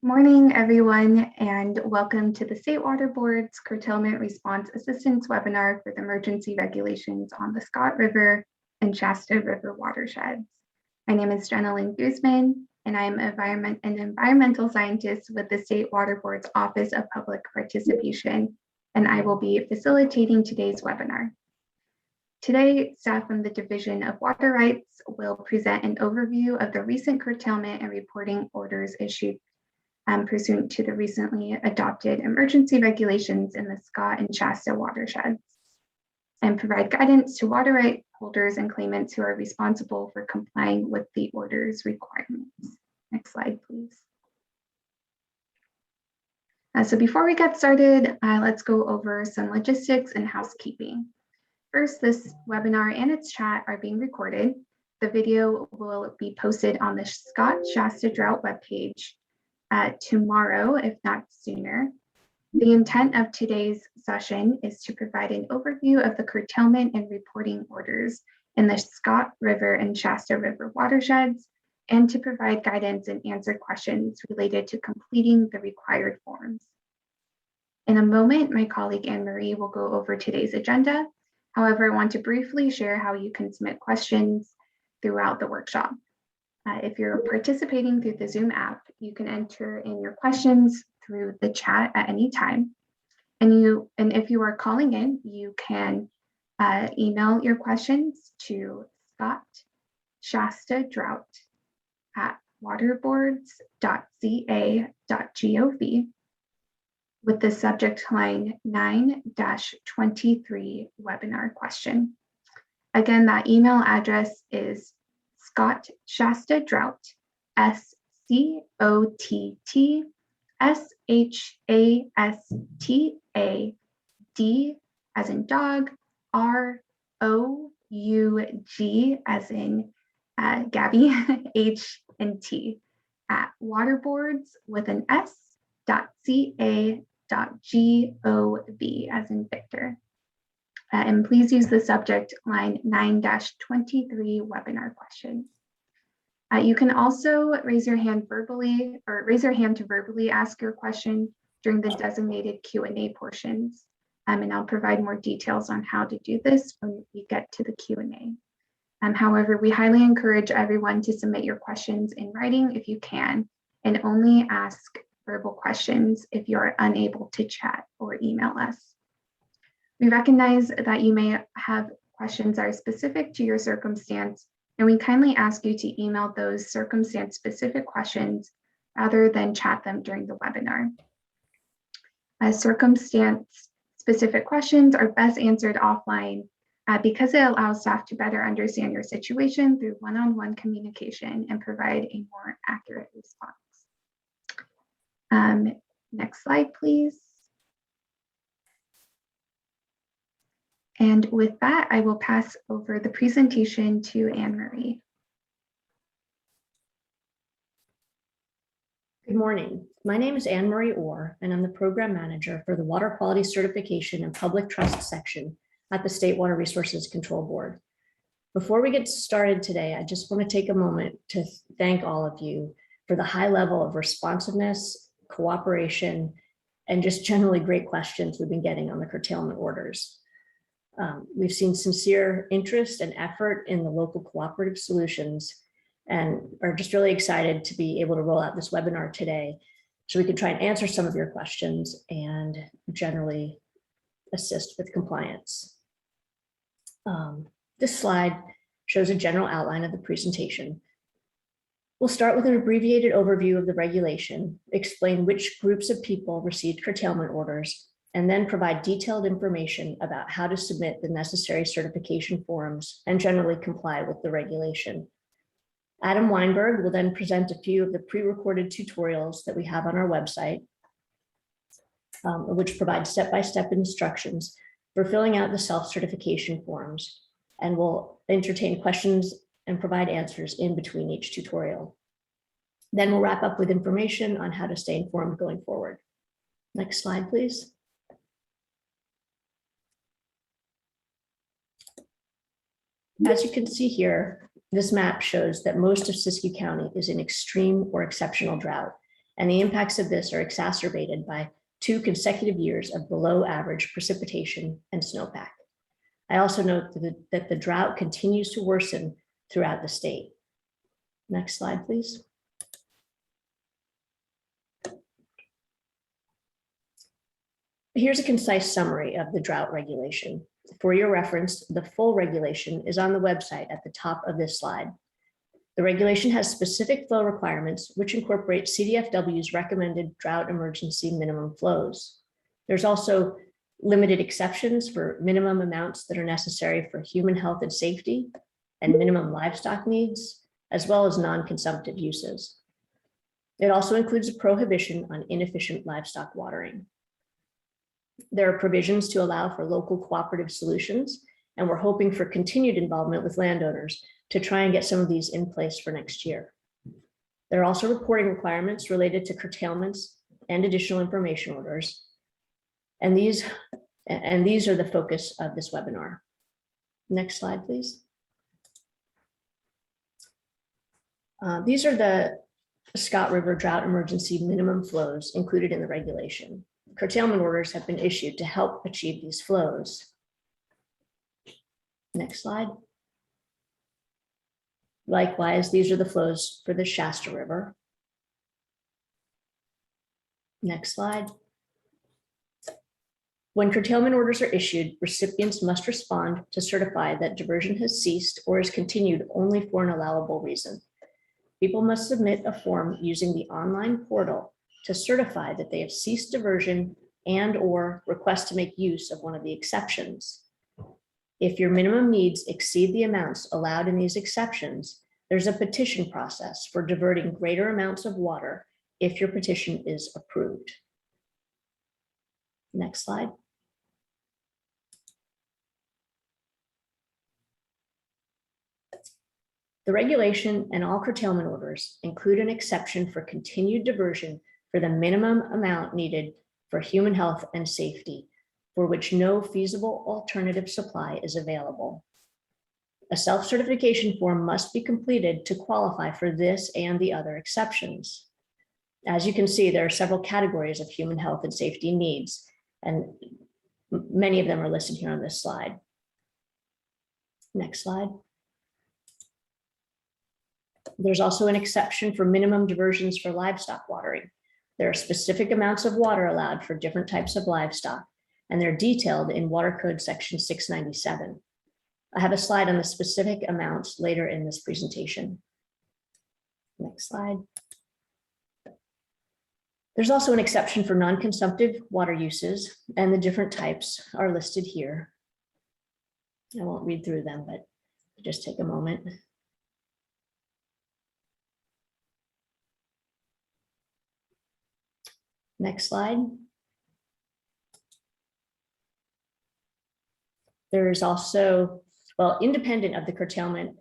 Morning, everyone, and welcome to the State Water Board's Curtailment Response Assistance webinar for the emergency regulations on the Scott River and Shasta River watersheds. My name is Jenna Lynn Guzman, and I am an environmental scientist with the State Water Board's Office of Public Participation, and I will be facilitating today's webinar. Today, staff from the Division of Water Rights will present an overview of the recent curtailment and reporting orders issued pursuant to the recently adopted emergency regulations in the Scott and Shasta watersheds, and provide guidance to water right holders and claimants who are responsible for complying with the order's requirements. Next slide, please. So before we get started, let's go over some logistics and housekeeping. First, this webinar and its chat are being recorded. The video will be posted on the Scott Shasta Drought webpage tomorrow, if not sooner. The intent of today's session is to provide an overview of the curtailment and reporting orders in the Scott River and Shasta River watersheds, and to provide guidance and answer questions related to completing the required forms. In a moment, my colleague Anne-Marie will go over today's agenda. However, I want to briefly share how you can submit questions throughout the workshop. If you're participating through the Zoom app, you can enter in your questions through the chat at any time. And if you are calling in, you can email your questions to scottshasta@waterboards.ca.gov with the subject line 9-23 webinar question. Again, that email address is Scott Shasta Drought, SCOTTSHASTAD as in dog, ROUG as in Gabby, H and T at waterboards with an S.ca.gov as in Victor. And please use the subject line 9-23 webinar question. You can also raise your hand verbally or raise your hand to verbally ask your question during the designated Q&A portions. And I'll provide more details on how to do this when we get to the Q&A. However, we highly encourage everyone to submit your questions in writing if you can, and only ask verbal questions if you are unable to chat or email us. We recognize that you may have questions that are specific to your circumstance, and we kindly ask you to email those circumstance-specific questions rather than chat them during the webinar. Circumstance-specific questions are best answered offline because it allows staff to better understand your situation through one-on-one communication and provide a more accurate response. Next slide, please. And with that, I will pass over the presentation to Anne-Marie. Good morning. My name is Anne-Marie Orr, and I'm the Program Manager for the Water Quality Certification and Public Trust section at the State Water Resources Control Board. Before we get started today, I just want to take a moment to thank all of you for the high level of responsiveness, cooperation, and just generally great questions we've been getting on the curtailment orders. We've seen sincere interest and effort in the local cooperative solutions and are just really excited to be able to roll out this webinar today so we can try and answer some of your questions and generally assist with compliance. This slide shows a general outline of the presentation. We'll start with an abbreviated overview of the regulation, explain which groups of people received curtailment orders, and then provide detailed information about how to submit the necessary certification forms and generally comply with the regulation. Adam Weinberg will then present a few of the pre-recorded tutorials that we have on our website, which provide step-by-step instructions for filling out the self-certification forms, and will entertain questions and provide answers in between each tutorial. Then we'll wrap up with information on how to stay informed going forward. Next slide, please. As you can see here, this map shows that most of Siskiyou County is in extreme or exceptional drought, and the impacts of this are exacerbated by 2 consecutive years of below average precipitation and snowpack. I also note that the drought continues to worsen throughout the state. Next slide, please. Here's a concise summary of the drought regulation. For your reference, the full regulation is on the website at the top of this slide. The regulation has specific flow requirements, which incorporate CDFW's recommended drought emergency minimum flows. There's also limited exceptions for minimum amounts that are necessary for human health and safety and minimum livestock needs, as well as non-consumptive uses. It also includes a prohibition on inefficient livestock watering. There are provisions to allow for local cooperative solutions, and we're hoping for continued involvement with landowners to try and get some of these in place for next year. There are also reporting requirements related to curtailments and additional information orders. And these are the focus of this webinar. Next slide, please. These are the Scott River drought emergency minimum flows included in the regulation. Curtailment orders have been issued to help achieve these flows. Next slide. Likewise, these are the flows for the Shasta River. Next slide. When curtailment orders are issued, recipients must respond to certify that diversion has ceased or is continued only for an allowable reason. People must submit a form using the online portal to certify that they have ceased diversion and/or request to make use of one of the exceptions. If your minimum needs exceed the amounts allowed in these exceptions, there's a petition process for diverting greater amounts of water if your petition is approved. Next slide. The regulation and all curtailment orders include an exception for continued diversion for the minimum amount needed for human health and safety, for which no feasible alternative supply is available. A self-certification form must be completed to qualify for this and the other exceptions. As you can see, there are several categories of human health and safety needs, and many of them are listed here on this slide. Next slide. There's also an exception for minimum diversions for livestock watering. There are specific amounts of water allowed for different types of livestock, and they're detailed in Water Code section 697. I have a slide on the specific amounts later in this presentation. Next slide. There's also an exception for non-consumptive water uses, and the different types are listed here. I won't read through them, but just take a moment. Next slide. There is also, well, independent of the curtailment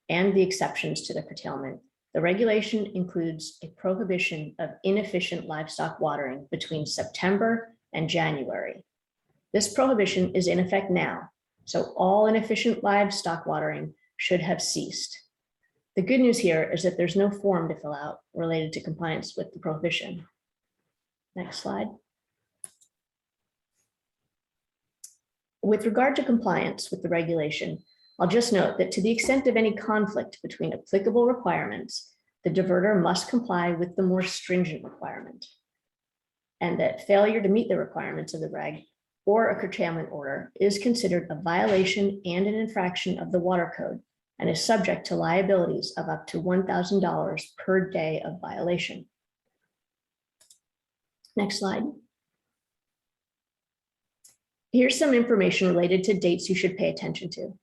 and the exceptions to the curtailment, the regulation includes a prohibition of inefficient livestock watering between September and January. This prohibition is in effect now, so all inefficient livestock watering should have ceased. The good news here is that there's no form to fill out related to compliance with the prohibition. Next slide. With regard to compliance with the regulation, I'll just note that to the extent of any conflict between applicable requirements, the diverter must comply with the more stringent requirement, and that failure to meet the requirements of the reg or a curtailment order is considered a violation and an infraction of the Water Code and is subject to liabilities of up to $1,000 per day of violation. Next slide. Here's some information related to dates you should pay attention to.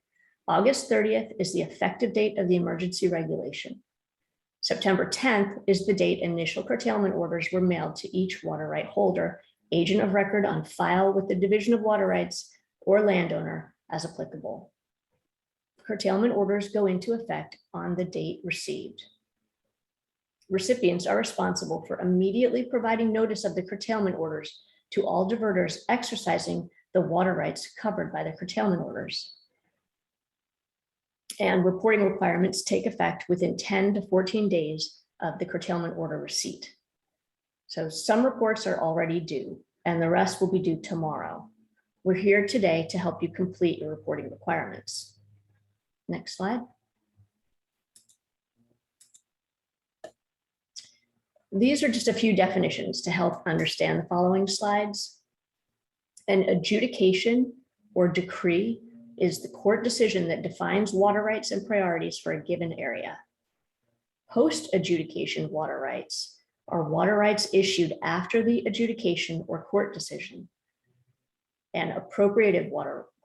August 30th is the effective date of the emergency regulation. September 10th is the date initial curtailment orders were mailed to each water right holder, agent of record on file with the Division of Water Rights, or landowner as applicable. Curtailment orders go into effect on the date received. Recipients are responsible for immediately providing notice of the curtailment orders to all diverters exercising the water rights covered by the curtailment orders. And reporting requirements take effect within 10 to 14 days of the curtailment order receipt. So some reports are already due and the rest will be due tomorrow. We're here today to help you complete your reporting requirements. Next slide. These are just a few definitions to help understand the following slides. An adjudication or decree is the court decision that defines water rights and priorities for a given area. Post-adjudication water rights are water rights issued after the adjudication or court decision. An appropriative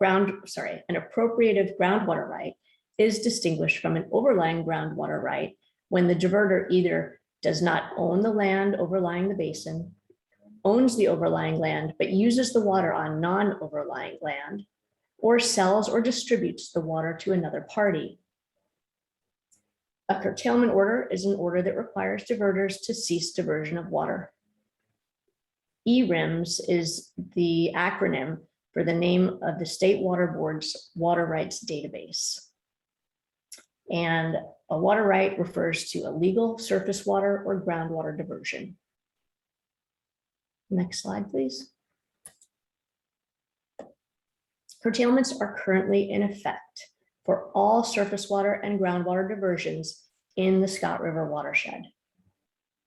groundwater right is distinguished from an overlying groundwater right when the diverter either does not own the land overlying the basin, owns the overlying land, but uses the water on non-overlying land, or sells or distributes the water to another party. A curtailment order is an order that requires diverters to cease diversion of water. ERIMS is the acronym for the name of the State Water Board's water rights database. And a water right refers to a legal surface water or groundwater diversion. Next slide, please. Curtailments are currently in effect for all surface water and groundwater diversions in the Scott River watershed.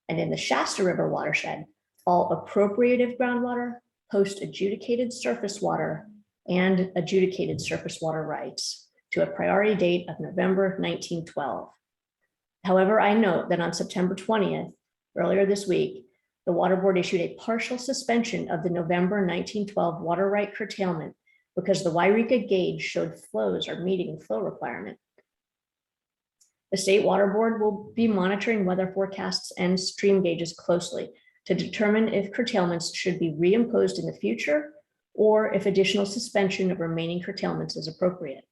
And in the Shasta River watershed, all appropriative groundwater, post-adjudicated surface water, and adjudicated surface water rights to a priority date of November 1912. However, I note that on September 20th, earlier this week, the Water Board issued a partial suspension of the November 1912 water right curtailment because the Wairika gauge showed flows are meeting flow requirement. The State Water Board will be monitoring weather forecasts and stream gauges closely to determine if curtailments should be reimposed in the future or if additional suspension of remaining curtailments is appropriate.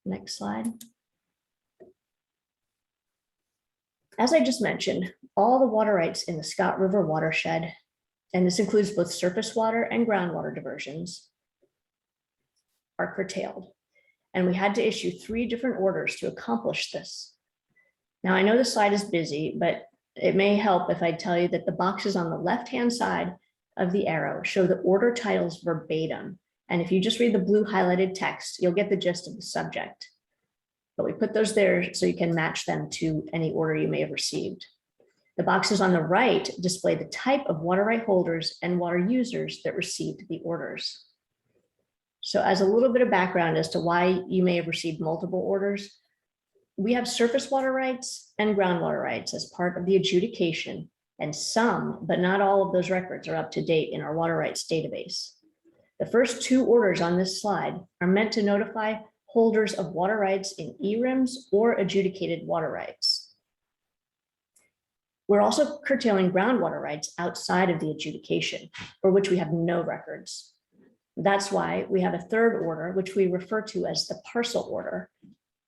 Next slide. As I just mentioned, all the water rights in the Scott River watershed, and this includes both surface water and groundwater diversions, are curtailed. And we had to issue 3 different orders to accomplish this. Now, I know the slide is busy, but it may help if I tell you that the boxes on the left-hand side of the arrow show the order titles verbatim. And if you just read the blue highlighted text, you'll get the gist of the subject. But we put those there so you can match them to any order you may have received. The boxes on the right display the type of water right holders and water users that received the orders. So as a little bit of background as to why you may have received multiple orders, we have surface water rights and groundwater rights as part of the adjudication, and some, but not all of those records are up to date in our water rights database. The first 2 orders on this slide are meant to notify holders of water rights in ERIMS or adjudicated water rights. We're also curtailing groundwater rights outside of the adjudication, for which we have no records. That's why we have a 3rd order, which we refer to as the parcel order,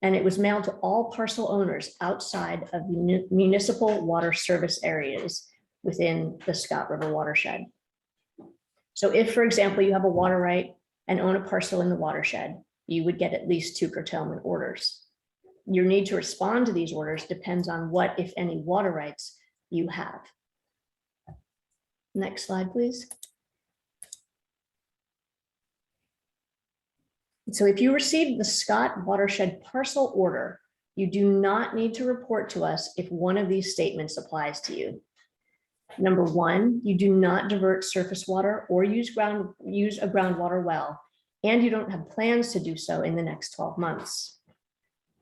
and it was mailed to all parcel owners outside of municipal water service areas within the Scott River watershed. So if, for example, you have a water right and own a parcel in the watershed, you would get at least 2 curtailment orders. Your need to respond to these orders depends on what, if any, water rights you have. Next slide, please. So if you received the Scott watershed parcel order, you do not need to report to us if one of these statements applies to you. Number 1, you do not divert surface water or use a groundwater well, and you don't have plans to do so in the next 12 months.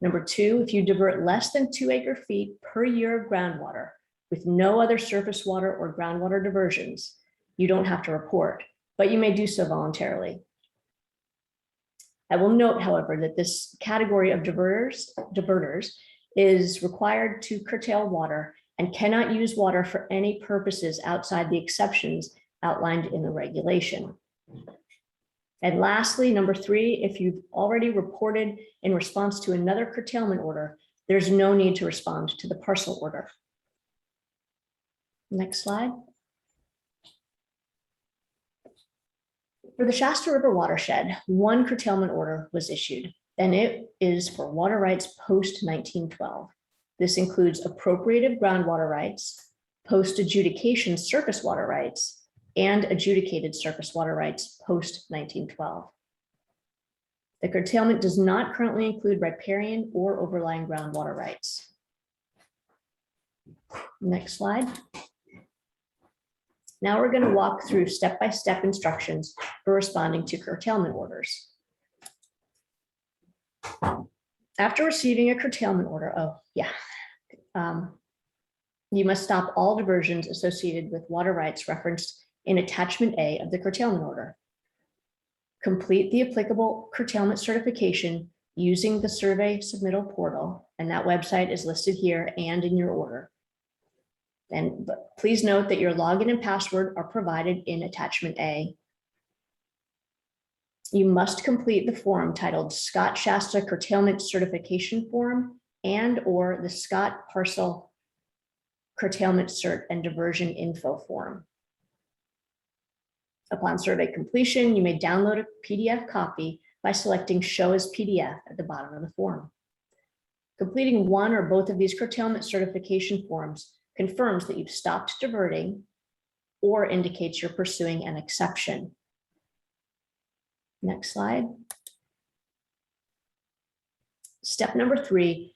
Number 2, if you divert less than 2 acre-feet per year of groundwater with no other surface water or groundwater diversions, you don't have to report, but you may do so voluntarily. I will note, however, that this category of diverters is required to curtail water and cannot use water for any purposes outside the exceptions outlined in the regulation. And lastly, number 3, if you've already reported in response to another curtailment order, there's no need to respond to the parcel order. Next slide. For the Shasta River watershed, 1 curtailment order was issued, and it is for water rights post-1912. This includes appropriative groundwater rights, post-adjudication surface water rights, and adjudicated surface water rights post-1912. The curtailment does not currently include riparian or overlying groundwater rights. Next slide. Now we're going to walk through step-by-step instructions for responding to curtailment orders. After receiving a curtailment order, you must stop all diversions associated with water rights referenced in Attachment A of the curtailment order. Complete the applicable curtailment certification using the survey submittal portal, and that website is listed here and in your order. And please note that your login and password are provided in Attachment A. You must complete the form titled Scott Shasta Curtailment Certification Form and/or the Scott Parcel Curtailment Cert and Diversion Info Form. Upon survey completion, you may download a PDF copy by selecting Show as PDF at the bottom of the form. Completing one or both of these curtailment certification forms confirms that you've stopped diverting or indicates you're pursuing an exception. Next slide. Step number 3,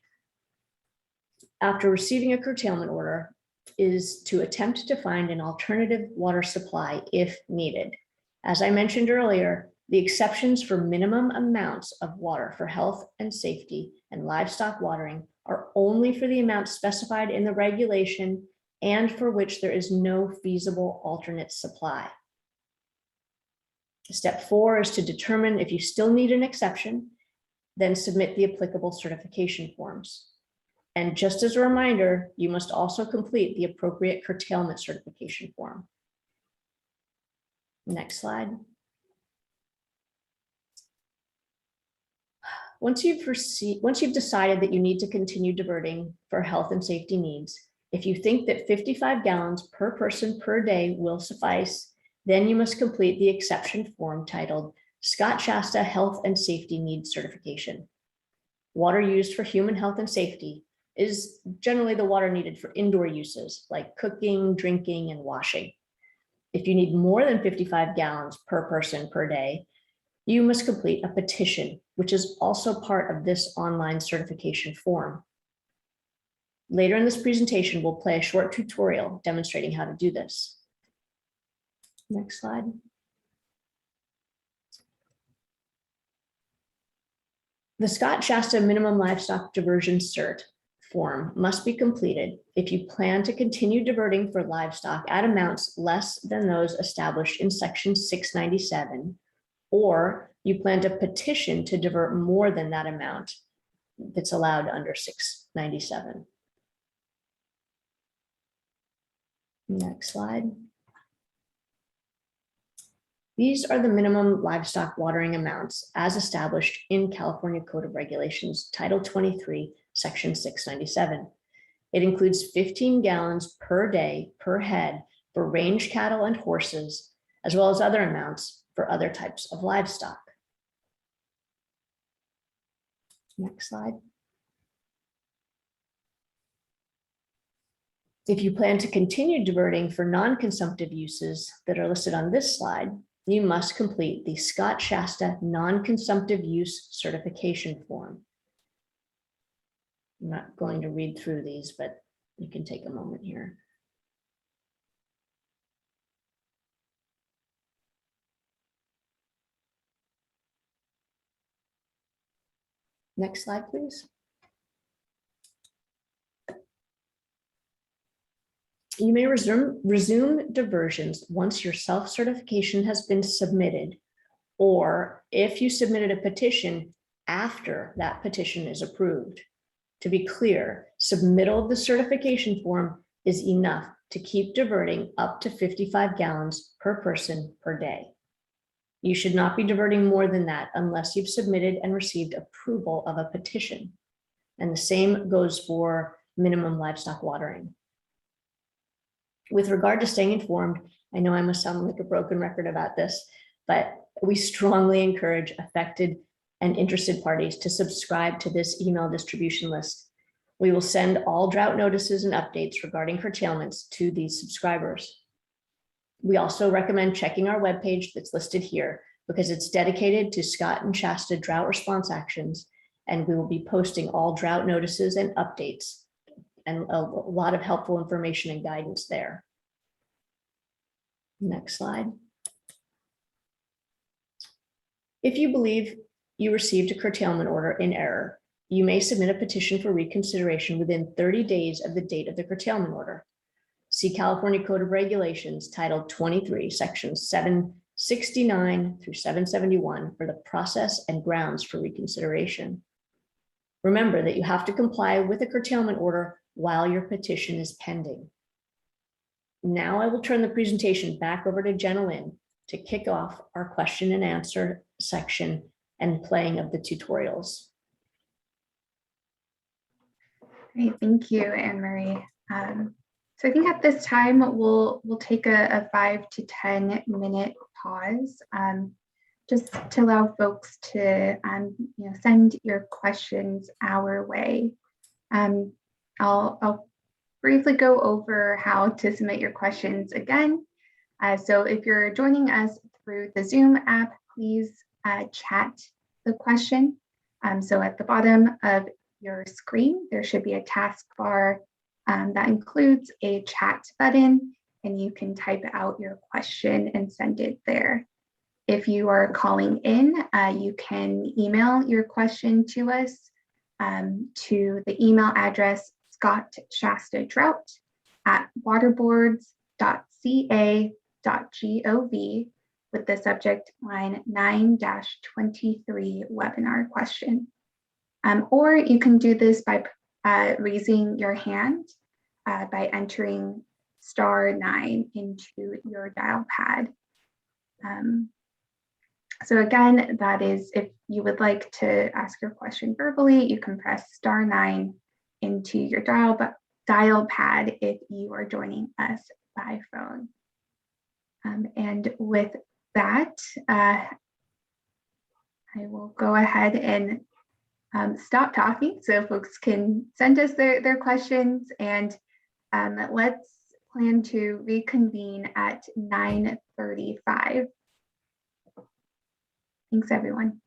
after receiving a curtailment order, is to attempt to find an alternative water supply if needed. As I mentioned earlier, the exceptions for minimum amounts of water for health and safety and livestock watering are only for the amount specified in the regulation and for which there is no feasible alternate supply. Step 4 is to determine if you still need an exception, then submit the applicable certification forms. And just as a reminder, you must also complete the appropriate curtailment certification form. Next slide. Once you've decided that you need to continue diverting for health and safety needs, if you think that 55 gallons per person per day will suffice, then you must complete the exception form titled Scott Shasta Health and Safety Needs Certification. Water used for human health and safety is generally the water needed for indoor uses like cooking, drinking, and washing. If you need more than 55 gallons per person per day, you must complete a petition, which is also part of this online certification form. Later in this presentation, we'll play a short tutorial demonstrating how to do this. Next slide. The Scott Shasta Minimum Livestock Diversion Cert form must be completed if you plan to continue diverting for livestock at amounts less than those established in Section 697, or you plan to petition to divert more than that amount that's allowed under 697. Next slide. These are the minimum livestock watering amounts as established in California Code of Regulations, Title 23, Section 697. It includes 15 gallons per day per head for range cattle and horses, as well as other amounts for other types of livestock. Next slide. If you plan to continue diverting for non-consumptive uses that are listed on this slide, you must complete the Scott Shasta Non-Consumptive Use Certification Form. I'm not going to read through these, but you can take a moment here. Next slide, please. You may resume diversions once your self-certification has been submitted, or if you submitted a petition after that petition is approved. To be clear, submittal of the certification form is enough to keep diverting up to 55 gallons per person per day. You should not be diverting more than that unless you've submitted and received approval of a petition. And the same goes for minimum livestock watering. With regard to staying informed, I know I must sound like a broken record about this, but we strongly encourage affected and interested parties to subscribe to this email distribution list. We will send all drought notices and updates regarding curtailments to these subscribers. We also recommend checking our webpage that's listed here because it's dedicated to Scott and Shasta drought response actions, and we will be posting all drought notices and updates and a lot of helpful information and guidance there. Next slide. If you believe you received a curtailment order in error, you may submit a petition for reconsideration within 30 days of the date of the curtailment order. See California Code of Regulations, Title 23, Sections 769 through 771 for the process and grounds for reconsideration. Remember that you have to comply with a curtailment order while your petition is pending. Now I will turn the presentation back over to Jenna Lynn to kick off our question and answer section and playing of the tutorials. Great, thank you, Anne Marie. So I think at this time we'll take a 5 to 10 minute pause, just to allow folks to send your questions our way. I'll briefly go over how to submit your questions again. So if you're joining us through the Zoom app, please chat the question. So at the bottom of your screen, there should be a taskbar that includes a chat button, and you can type out your question and send it there. If you are calling in, you can email your question to us to the email address scottshasta@waterboards.ca.gov with the subject line 9-23 webinar question. Or you can do this by raising your hand by entering *9 into your dial pad. So again, that is if you would like to ask your question verbally, you can press *9 into your dial pad if you are joining us by phone. And with that, I will go ahead and stop talking so folks can send us their questions, and let's plan to reconvene at 9:35. Thanks, everyone.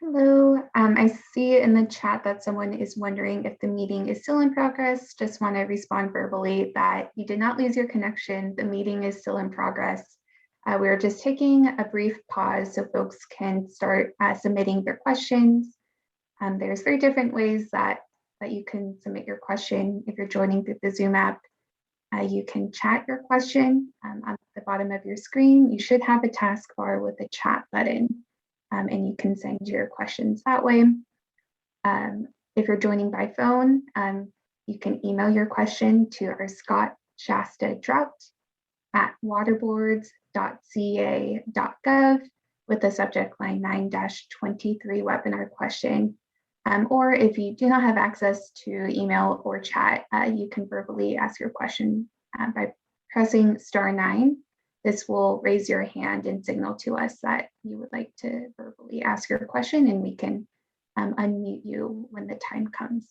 Hello, I see in the chat that someone is wondering if the meeting is still in progress. Just want to respond verbally that you did not lose your connection. The meeting is still in progress. We're just taking a brief pause so folks can start submitting their questions. There's 3 different ways that you can submit your question if you're joining through the Zoom app. You can chat your question on the bottom of your screen. You should have a taskbar with a chat button, and you can send your questions that way. If you're joining by phone, you can email your question to our Scott Shasta Drupt at waterboards.ca.gov with the subject line 9-23 webinar question. Or if you do not have access to email or chat, you can verbally ask your question by pressing *9. This will raise your hand and signal to us that you would like to verbally ask your question, and we can unmute you when the time comes.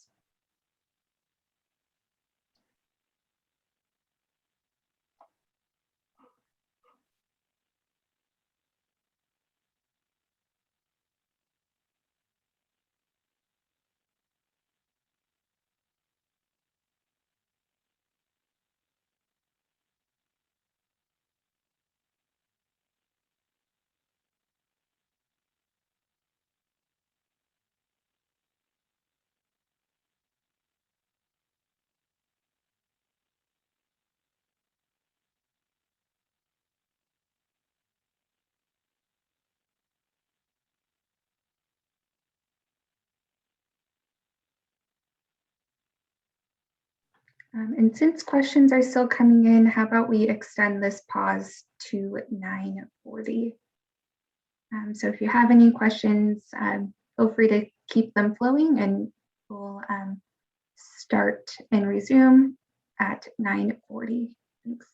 And since questions are still coming in, how about we extend this pause to 9:40? So if you have any questions, feel free to keep them flowing, and we'll start and resume at 9:40. Thanks.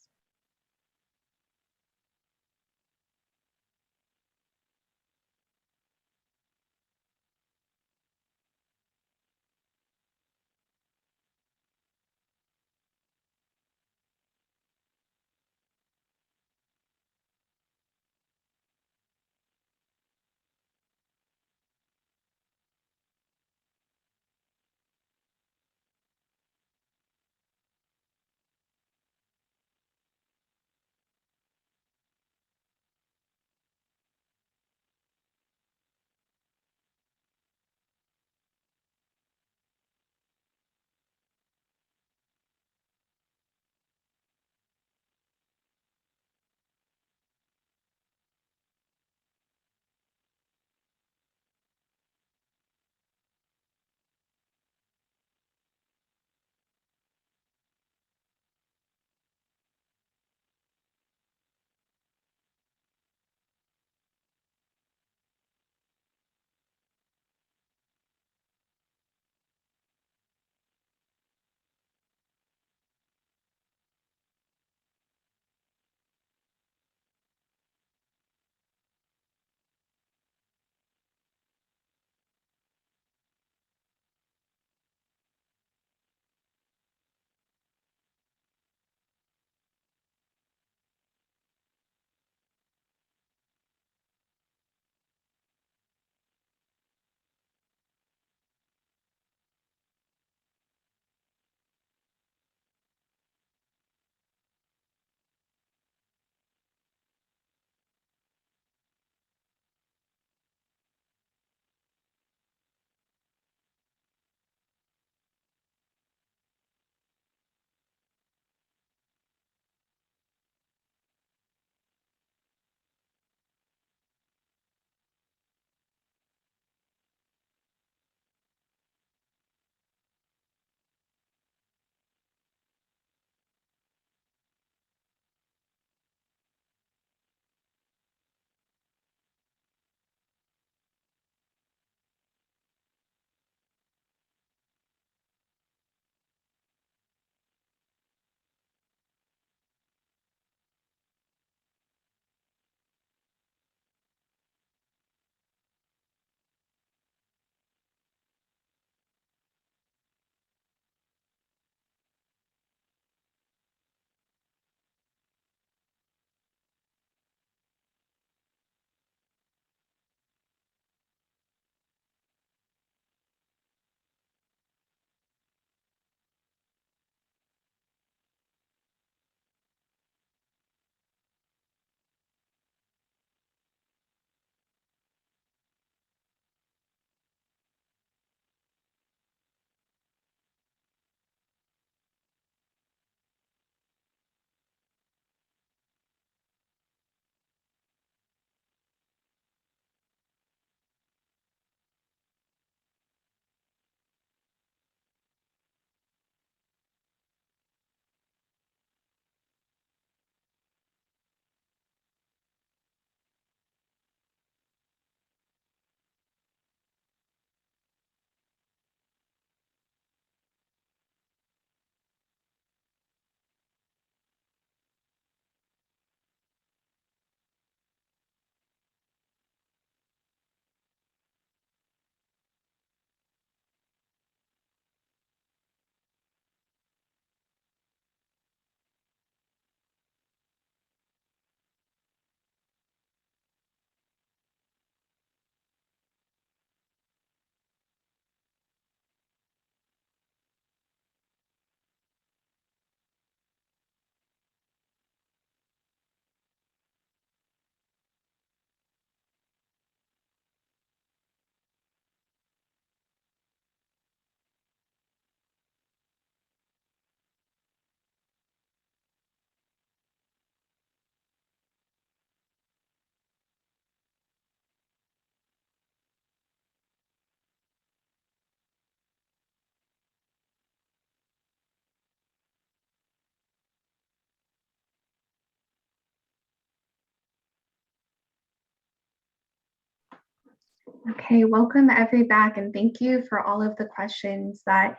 Okay, welcome back, and thank you for all of the questions that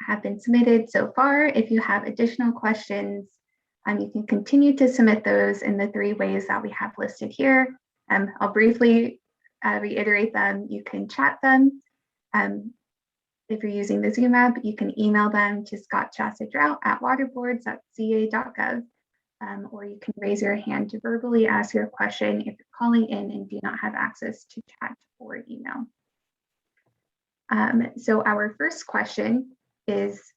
have been submitted so far. If you have additional questions, you can continue to submit those in the 3 ways that we have listed here. I'll briefly reiterate them. You can chat them. If you're using the Zoom app, you can email them to scottchastidrout@waterboards.ca.gov. Or you can raise your hand to verbally ask your question if you're calling in and do not have access to chat or email. So our first question is,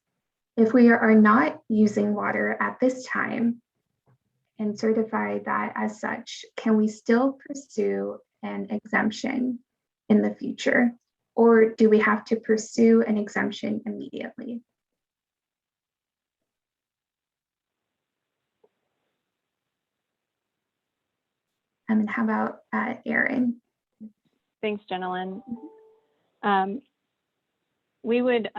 if we are not using water at this time and certify that as such, can we still pursue an exemption in the future? Or do we have to pursue an exemption immediately? And how about Erin? Thanks, Jenilyn. We would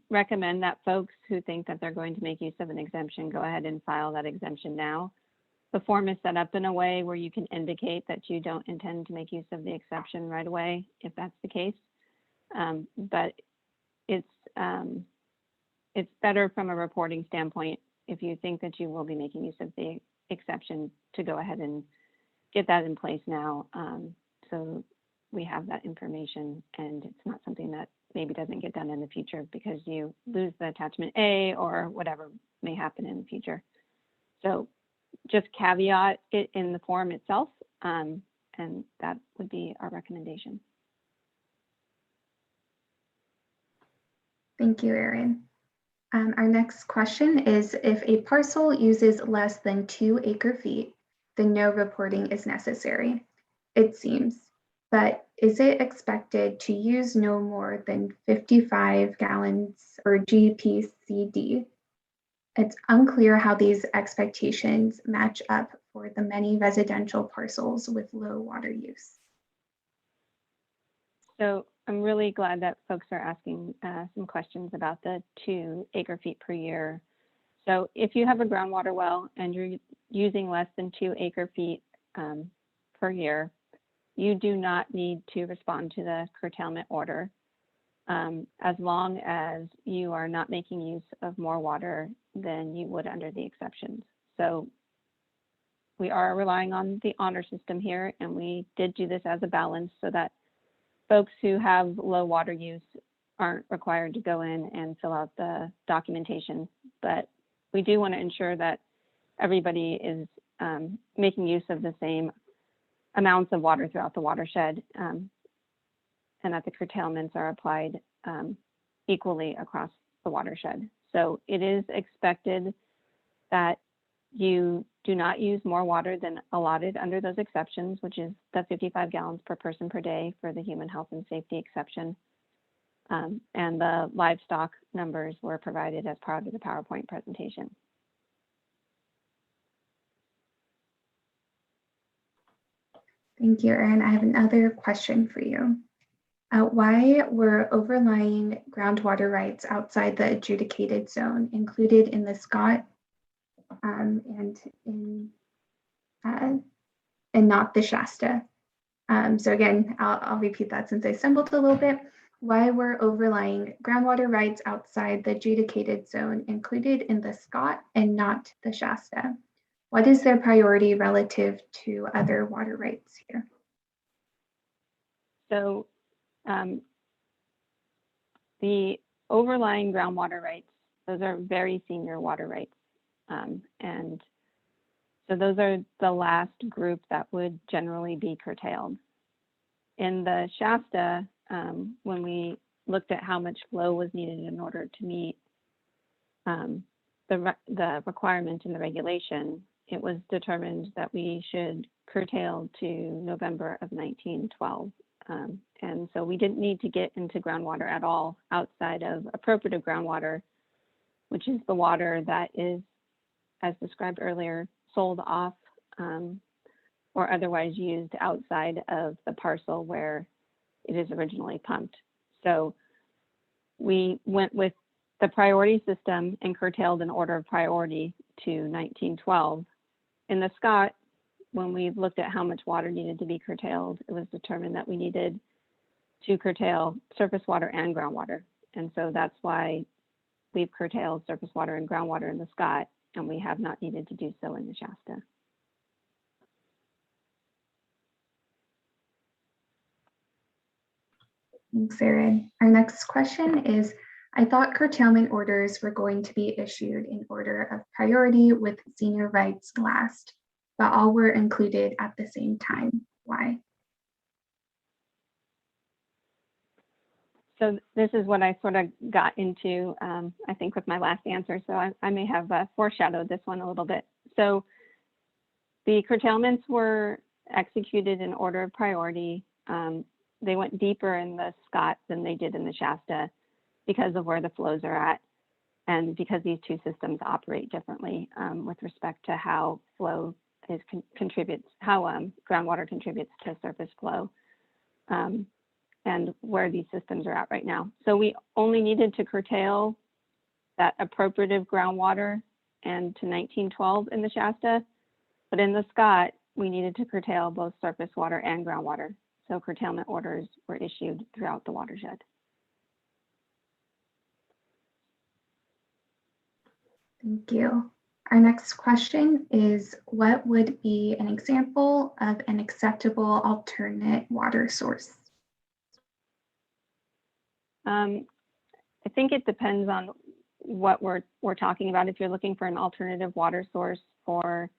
recommend that folks who think that they're going to make use of an exemption go ahead and file that exemption now. The form is set up in a way where you can indicate that you don't intend to make use of the exception right away, if that's the case. But it's better from a reporting standpoint if you think that you will be making use of the exception to go ahead and get that in place now. So we have that information, and it's not something that maybe doesn't get done in the future because you lose the attachment A or whatever may happen in the future. So just caveat it in the form itself, and that would be our recommendation. Thank you, Erin. Our next question is, if a parcel uses less than 2 acre-feet, then no reporting is necessary, it seems. But is it expected to use no more than 55 gallons or GPCD? It's unclear how these expectations match up for the many residential parcels with low water use. So I'm really glad that folks are asking some questions about the 2 acre-feet per year. So if you have a groundwater well and you're using less than 2 acre-feet per year, you do not need to respond to the curtailment order as long as you are not making use of more water than you would under the exceptions. So we are relying on the honor system here, and we did do this as a balance so that folks who have low water use aren't required to go in and fill out the documentation. But we do want to ensure that everybody is making use of the same amounts of water throughout the watershed, and that the curtailments are applied equally across the watershed. So it is expected that you do not use more water than allotted under those exceptions, which is the 55 gallons per person per day for the human health and safety exception. And the livestock numbers were provided as part of the PowerPoint presentation. Thank you, Erin. I have another question for you. Why were overlying groundwater rights outside the adjudicated zone included in the Scott and not the Shasta? So again, I'll repeat that since I stumbled a little bit. Why were overlying groundwater rights outside the adjudicated zone included in the Scott and not the Shasta? What is their priority relative to other water rights here? So the overlying groundwater rights, those are very senior water rights. And so those are the last group that would generally be curtailed. In the Shasta, when we looked at how much flow was needed in order to meet the requirement in the regulation, it was determined that we should curtail to November of 1912. And so we didn't need to get into groundwater at all outside of appropriative groundwater, which is the water that is, as described earlier, sold off or otherwise used outside of the parcel where it is originally pumped. So we went with the priority system and curtailed in order of priority to 1912. In the Scott, when we looked at how much water needed to be curtailed, it was determined that we needed to curtail surface water and groundwater. And so that's why we've curtailed surface water and groundwater in the Scott, and we have not needed to do so in the Shasta. Thanks, Erin. Our next question is, I thought curtailment orders were going to be issued in order of priority with senior rights last, but all were included at the same time. Why? So this is what I sort of got into, I think, with my last answer. So I may have foreshadowed this one a little bit. So the curtailments were executed in order of priority. They went deeper in the Scott than they did in the Shasta because of where the flows are at, and because these two systems operate differently with respect to how flow contributes, how groundwater contributes to surface flow. And where these systems are at right now. So we only needed to curtail that appropriative groundwater and to 1912 in the Shasta, but in the Scott, we needed to curtail both surface water and groundwater. So curtailment orders were issued throughout the watershed. Thank you. Our next question is, what would be an example of an acceptable alternate water source? I think it depends on what we're talking about. If you're looking for an alternative water source for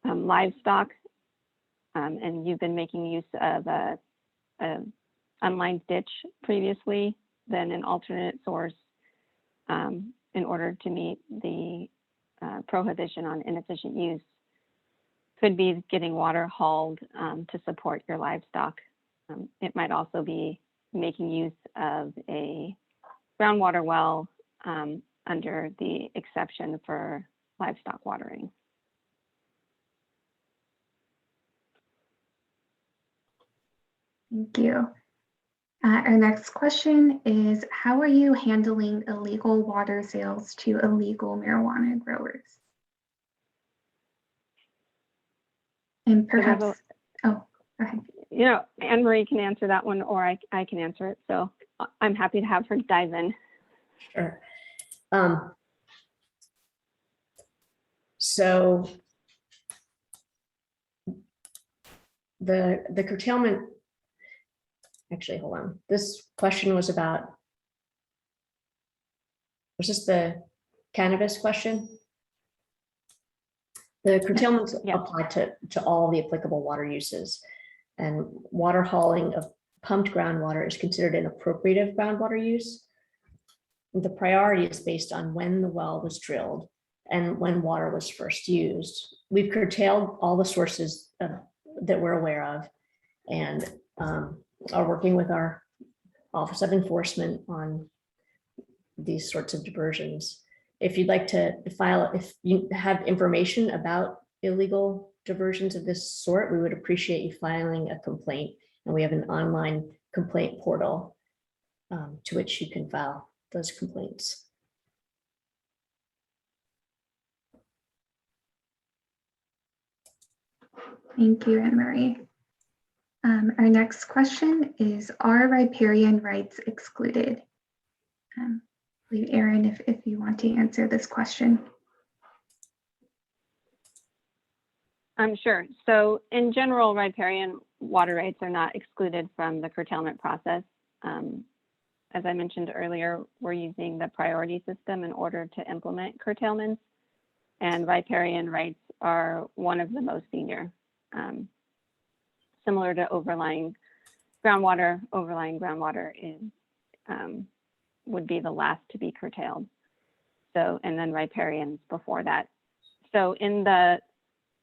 livestock, and you've been making use of a unlined ditch previously, then an alternate source in order to meet the prohibition on inefficient use could be getting water hauled to support your livestock. It might also be making use of a groundwater well under the exception for livestock watering. Thank you. Our next question is, how are you handling illegal water sales to illegal marijuana growers? And perhaps, oh, go ahead. You know, Anne Marie can answer that one, or I can answer it. So I'm happy to have her dive in. Sure. So the curtailment, actually, hold on. This question was about, was this the cannabis question? The curtailments apply to all the applicable water uses, and water hauling of pumped groundwater is considered an appropriative groundwater use. The priority is based on when the well was drilled and when water was first used. We've curtailed all the sources that we're aware of, and are working with our Office of Enforcement on these sorts of diversions. If you'd like to file, if you have information about illegal diversions of this sort, we would appreciate you filing a complaint. And we have an online complaint portal to which you can file those complaints. Thank you, Anne Marie. Our next question is, are riparian rights excluded? Erin, if you want to answer this question. Sure. So in general, riparian water rights are not excluded from the curtailment process. As I mentioned earlier, we're using the priority system in order to implement curtailments, and riparian rights are one of the most senior. Similar to overlying groundwater is would be the last to be curtailed. So, and then riparians before that. So in the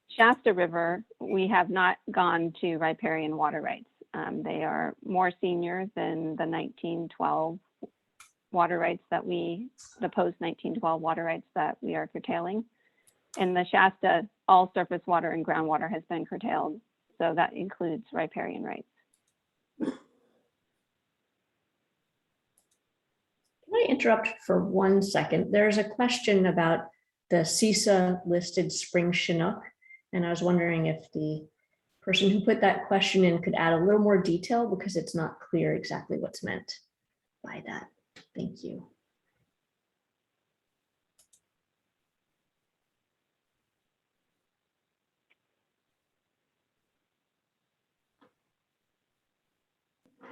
Shasta River, we have not gone to riparian water rights. They are more senior than the 1912 water rights that the post-1912 water rights that we are curtailing. In the Shasta, all surface water and groundwater has been curtailed. So that includes riparian rights. Can I interrupt for 1 second? There's a question about the CISA listed spring Chinook, and I was wondering if the person who put that question in could add a little more detail because it's not clear exactly what's meant by that. Thank you.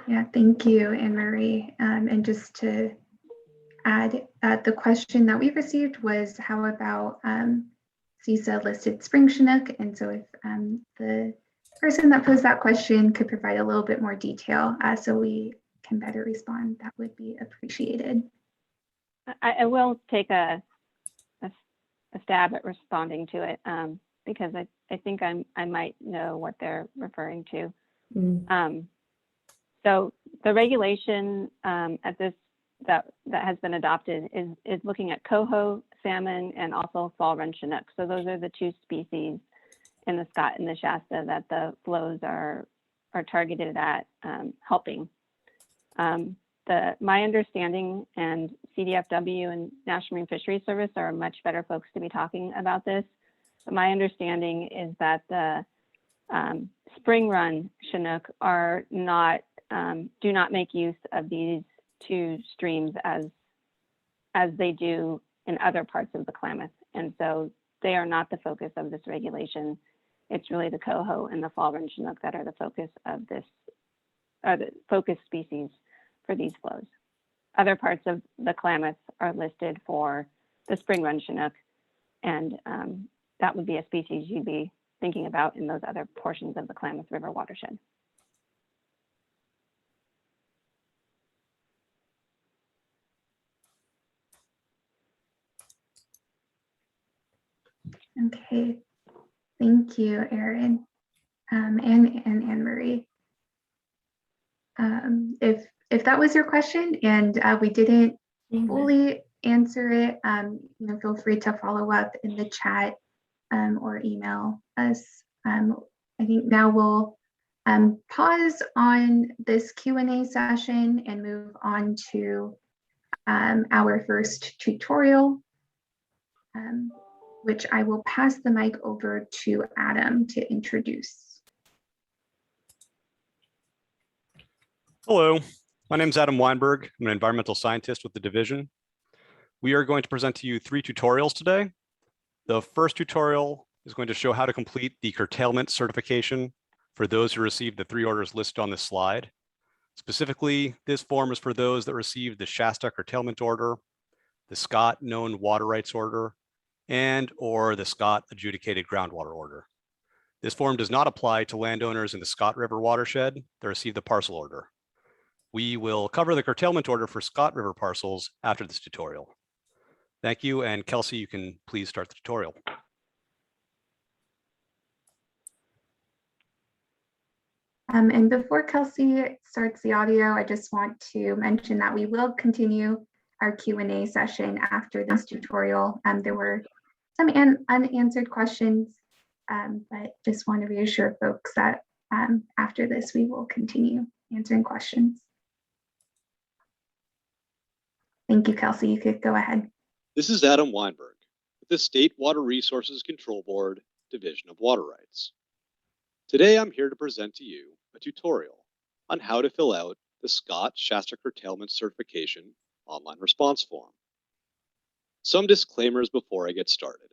Yeah, thank you, Anne Marie. And just to add, the question that we received was how about CISA listed spring Chinook? And so if the person that posed that question could provide a little bit more detail so we can better respond, that would be appreciated. I will take a stab at responding to it because I think I might know what they're referring to. So the regulation at this that has been adopted is looking at coho, salmon, and also fall run Chinook. So those are the two species in the Scott and the Shasta that the flows are targeted at helping. My understanding, and CDFW and National Marine Fisheries Service are much better folks to be talking about this. But my understanding is that the spring run Chinook are not do not make use of these two streams as they do in other parts of the Klamath, and so they are not the focus of this regulation. It's really the coho and the fall run Chinook that are the focus of this, are the focus species for these flows. Other parts of the Klamath are listed for the spring run Chinook, and that would be a species you'd be thinking about in those other portions of the Klamath River watershed. Okay, thank you, Erin and Anne Marie. If that was your question and we didn't fully answer it, feel free to follow up in the chat or email us. I think now we'll pause on this Q&A session and move on to our first tutorial, which I will pass the mic over to Adam to introduce. Hello, my name is Adam Weinberg. I'm an environmental scientist with the division. We are going to present to you 3 tutorials today. The first tutorial is going to show how to complete the curtailment certification for those who received the 3 orders listed on this slide. Specifically, this form is for those that received the Shasta curtailment order, the Scott known water rights order, and or the Scott adjudicated groundwater order. This form does not apply to landowners in the Scott River watershed that received the parcel order. We will cover the curtailment order for Scott River parcels after this tutorial. Thank you, and Kelsey, you can please start the tutorial. And before Kelsey starts the audio, I just want to mention that we will continue our Q&A session after this tutorial. There were some unanswered questions, but just want to reassure folks that after this, we will continue answering questions. Thank you, Kelsey. You could go ahead. This is Adam Weinberg with the State Water Resources Control Board, Division of Water Rights. Today, I'm here to present to you a tutorial on how to fill out the Scott Shasta Curtailment Certification online response form. Some disclaimers before I get started.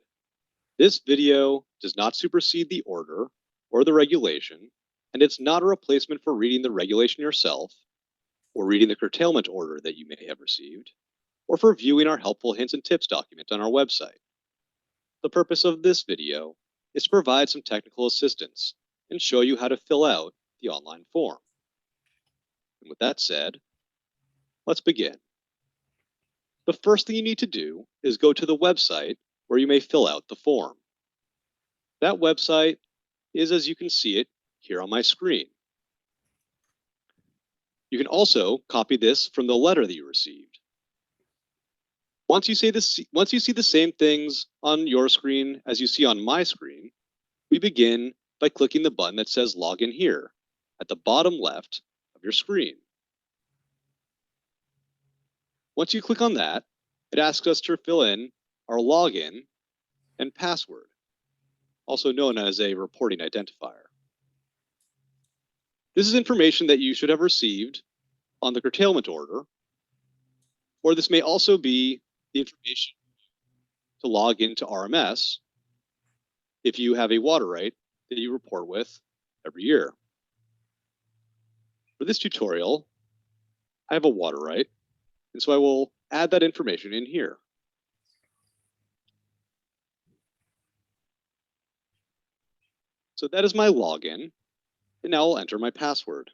This video does not supersede the order or the regulation, and it's not a replacement for reading the regulation yourself, or reading the curtailment order that you may have received, or for viewing our helpful hints and tips document on our website. The purpose of this video is to provide some technical assistance and show you how to fill out the online form. And with that said, let's begin. The first thing you need to do is go to the website where you may fill out the form. That website is, as you can see it here on my screen. You can also copy this from the letter that you received. Once you see the same things on your screen as you see on my screen, we begin by clicking the button that says Login Here at the bottom left of your screen. Once you click on that, it asks us to fill in our login and password, also known as a reporting identifier. This is information that you should have received on the curtailment order, or this may also be the information to log into RMS if you have a water right that you report with every year. For this tutorial, I have a water right, and so I will add that information in here. So that is my login, and now I'll enter my password.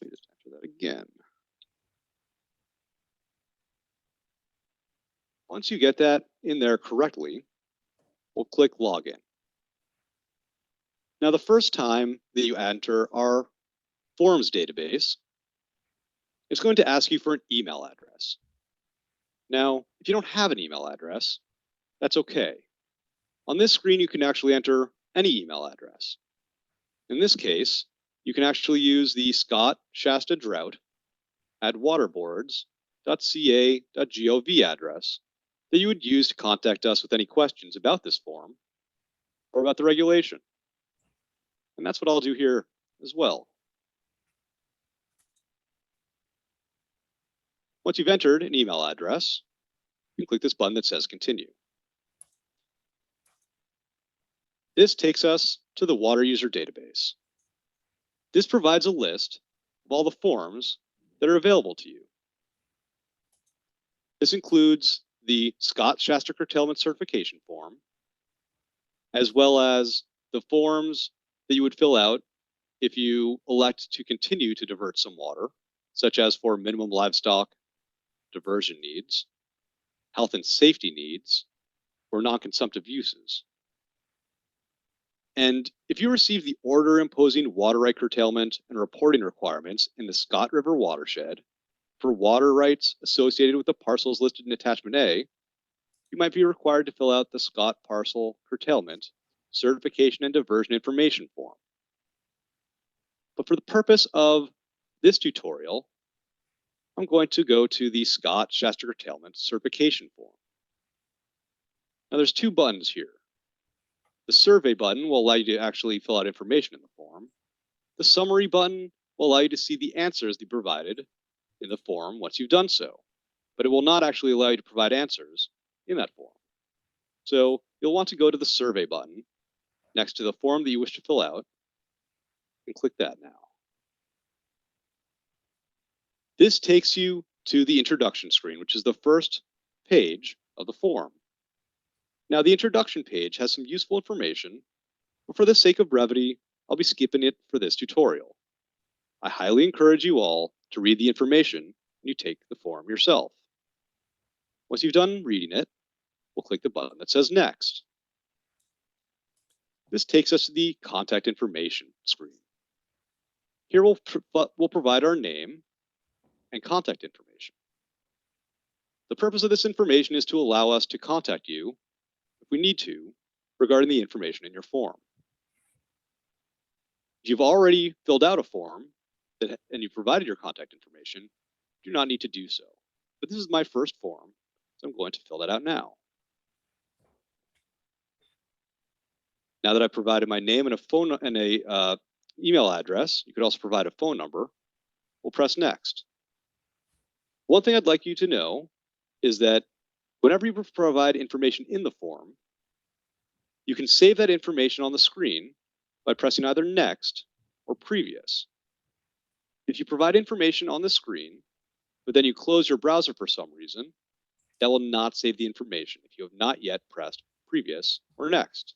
Let me just enter that again. Once you get that in there correctly, we'll click Login. Now, the first time that you enter our forms database, it's going to ask you for an email address. Now, if you don't have an email address, that's okay. On this screen, you can actually enter any email address. In this case, you can actually use the Scott Shasta Drought at waterboards.ca.gov address that you would use to contact us with any questions about this form or about the regulation. And that's what I'll do here as well. Once you've entered an email address, you can click this button that says Continue. This takes us to the water user database. This provides a list of all the forms that are available to you. This includes the Scott Shasta Curtailment Certification form, as well as the forms that you would fill out if you elect to continue to divert some water, such as for minimum livestock diversion needs, health and safety needs, or non-consumptive uses. And if you receive the order imposing water right curtailment and reporting requirements in the Scott River watershed for water rights associated with the parcels listed in Attachment A, you might be required to fill out the Scott Parcel Curtailment Certification and Diversion Information form. But for the purpose of this tutorial, I'm going to go to the Scott Shasta Curtailment Certification form. Now there's two buttons here. The survey button will allow you to actually fill out information in the form. The summary button will allow you to see the answers that you provided in the form once you've done so, but it will not actually allow you to provide answers in that form. So you'll want to go to the survey button next to the form that you wish to fill out and click that now. This takes you to the introduction screen, which is the first page of the form. Now, the introduction page has some useful information, but for the sake of brevity, I'll be skipping it for this tutorial. I highly encourage you all to read the information when you take the form yourself. Once you've done reading it, we'll click the button that says Next. This takes us to the contact information screen. Here we'll provide our name and contact information. The purpose of this information is to allow us to contact you if we need to regarding the information in your form. If you've already filled out a form and you've provided your contact information, you do not need to do so. But this is my first form, so I'm going to fill that out now. Now that I've provided my name and a phone and a email address, you could also provide a phone number. We'll press Next. One thing I'd like you to know is that whenever you provide information in the form, you can save that information on the screen by pressing either Next or Previous. If you provide information on the screen, but then you close your browser for some reason, that will not save the information if you have not yet pressed Previous or Next.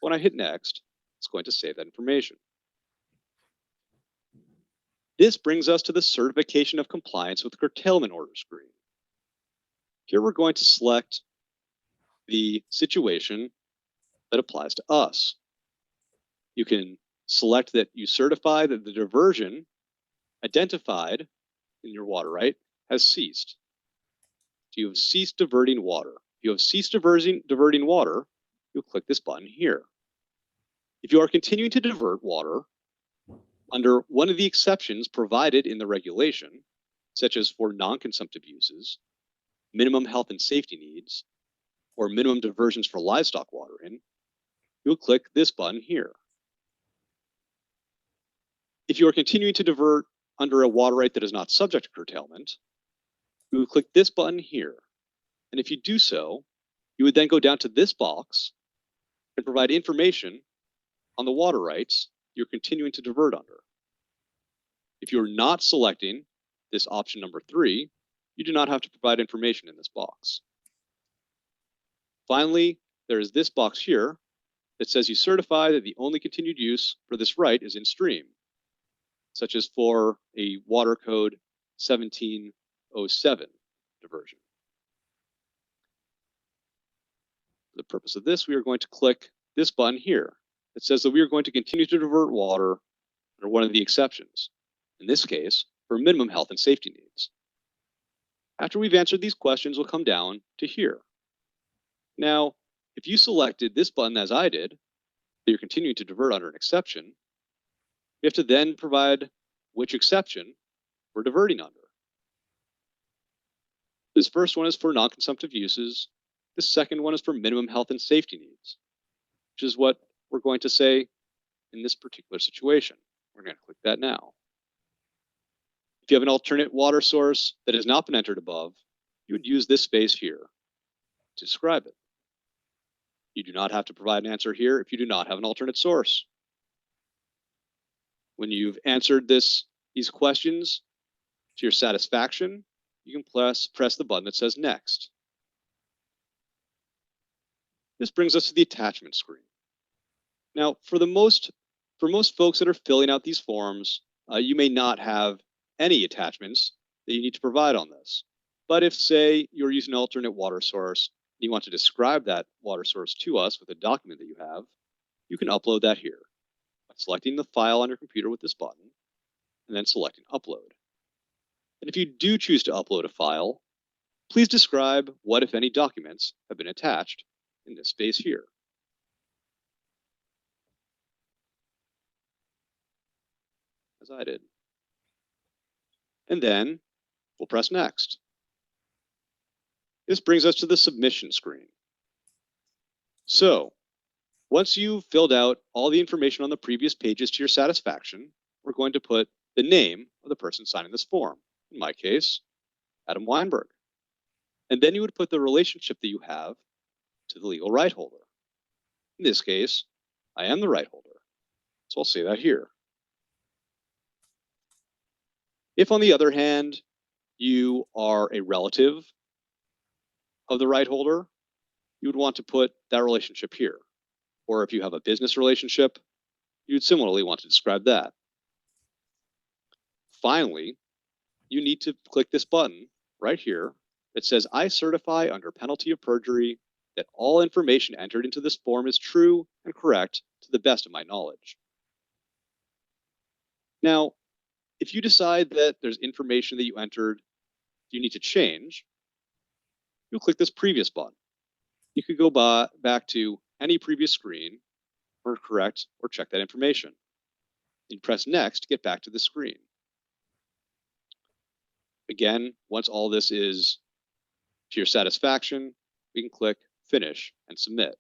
When I hit Next, it's going to save that information. This brings us to the Certification of Compliance with Curtailment Order screen. Here we're going to select the situation that applies to us. You can select that you certify that the diversion identified in your water right has ceased. So you have ceased diverting water. If you have ceased diverting water, you'll click this button here. If you are continuing to divert water under one of the exceptions provided in the regulation, such as for non-consumptive uses, minimum health and safety needs, or minimum diversions for livestock watering, you'll click this button here. If you are continuing to divert under a water right that is not subject to curtailment, you would click this button here. And if you do so, you would then go down to this box and provide information on the water rights you're continuing to divert under. If you're not selecting this option number 3, you do not have to provide information in this box. Finally, there is this box here that says you certify that the only continued use for this right is in stream, such as for a water code 1707 diversion. For the purpose of this, we are going to click this button here that says that we are going to continue to divert water under one of the exceptions, in this case, for minimum health and safety needs. After we've answered these questions, we'll come down to here. Now, if you selected this button as I did, that you're continuing to divert under an exception, you have to then provide which exception we're diverting under. This first one is for non-consumptive uses. The second one is for minimum health and safety needs, which is what we're going to say in this particular situation. We're going to click that now. If you have an alternate water source that has not been entered above, you would use this space here to describe it. You do not have to provide an answer here if you do not have an alternate source. When you've answered these questions to your satisfaction, you can press the button that says Next. This brings us to the attachment screen. Now, for most folks that are filling out these forms, you may not have any attachments that you need to provide on this. But if, say, you're using an alternate water source, and you want to describe that water source to us with a document that you have, you can upload that here by selecting the file on your computer with this button, and then selecting Upload. And if you do choose to upload a file, please describe what, if any, documents have been attached in this space here. As I did. And then we'll press Next. This brings us to the submission screen. So once you've filled out all the information on the previous pages to your satisfaction, we're going to put the name of the person signing this form. In my case, Adam Weinberg. And then you would put the relationship that you have to the legal right holder. In this case, I am the right holder. So I'll say that here. If, on the other hand, you are a relative of the right holder, you would want to put that relationship here. Or if you have a business relationship, you would similarly want to describe that. Finally, you need to click this button right here that says, I certify under penalty of perjury that all information entered into this form is true and correct to the best of my knowledge. Now, if you decide that there's information that you entered you need to change, you'll click this previous button. You could go back to any previous screen or correct or check that information. You press Next to get back to the screen. Again, once all this is to your satisfaction, we can click Finish and Submit.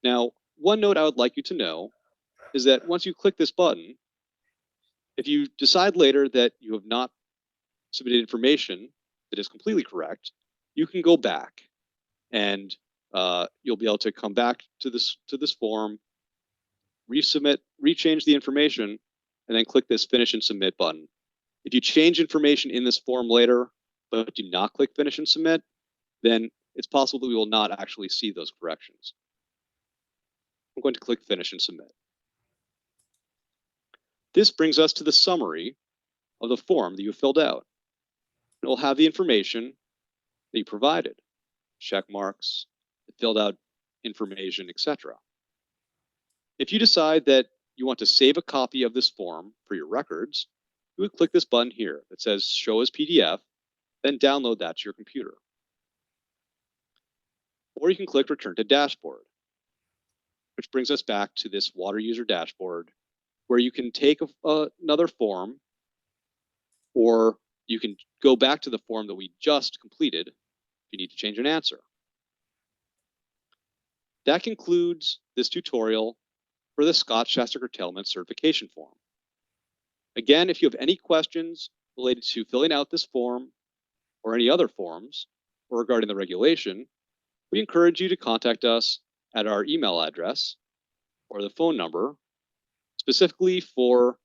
Now, one note I would like you to know is that once you click this button, if you decide later that you have not submitted information that is completely correct, you can go back and you'll be able to come back to this form, resubmit, rechange the information, and then click this Finish and Submit button. If you change information in this form later, but do not click Finish and Submit, then it's possible that we will not actually see those corrections. I'm going to click Finish and Submit. This brings us to the summary of the form that you filled out. It will have the information that you provided, check marks, the filled out information, etc. If you decide that you want to save a copy of this form for your records, you would click this button here that says Show as PDF, then download that to your computer. Or you can click Return to Dashboard, which brings us back to this water user dashboard, where you can take another form, or you can go back to the form that we just completed if you need to change an answer. That concludes this tutorial for the Scott-Shasta Curtailment Certification Form. Again, if you have any questions related to filling out this form or any other forms or regarding the regulation, we encourage you to contact us at our email address or the phone number specifically for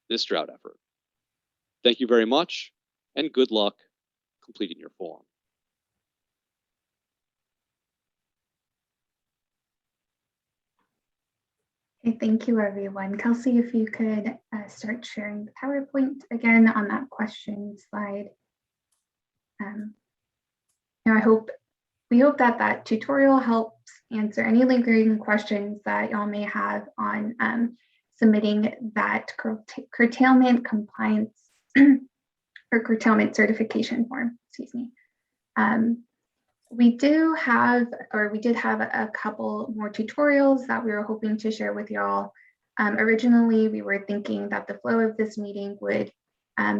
this drought effort. Thank you very much and good luck completing your form. Okay, thank you, everyone. Kelsey, if you could start sharing the PowerPoint again on that question slide. We hope that that tutorial helps answer any lingering questions that y'all may have on submitting that curtailment compliance or curtailment certification form, excuse me. We did have a couple more tutorials that we were hoping to share with y'all. Originally, we were thinking that the flow of this meeting would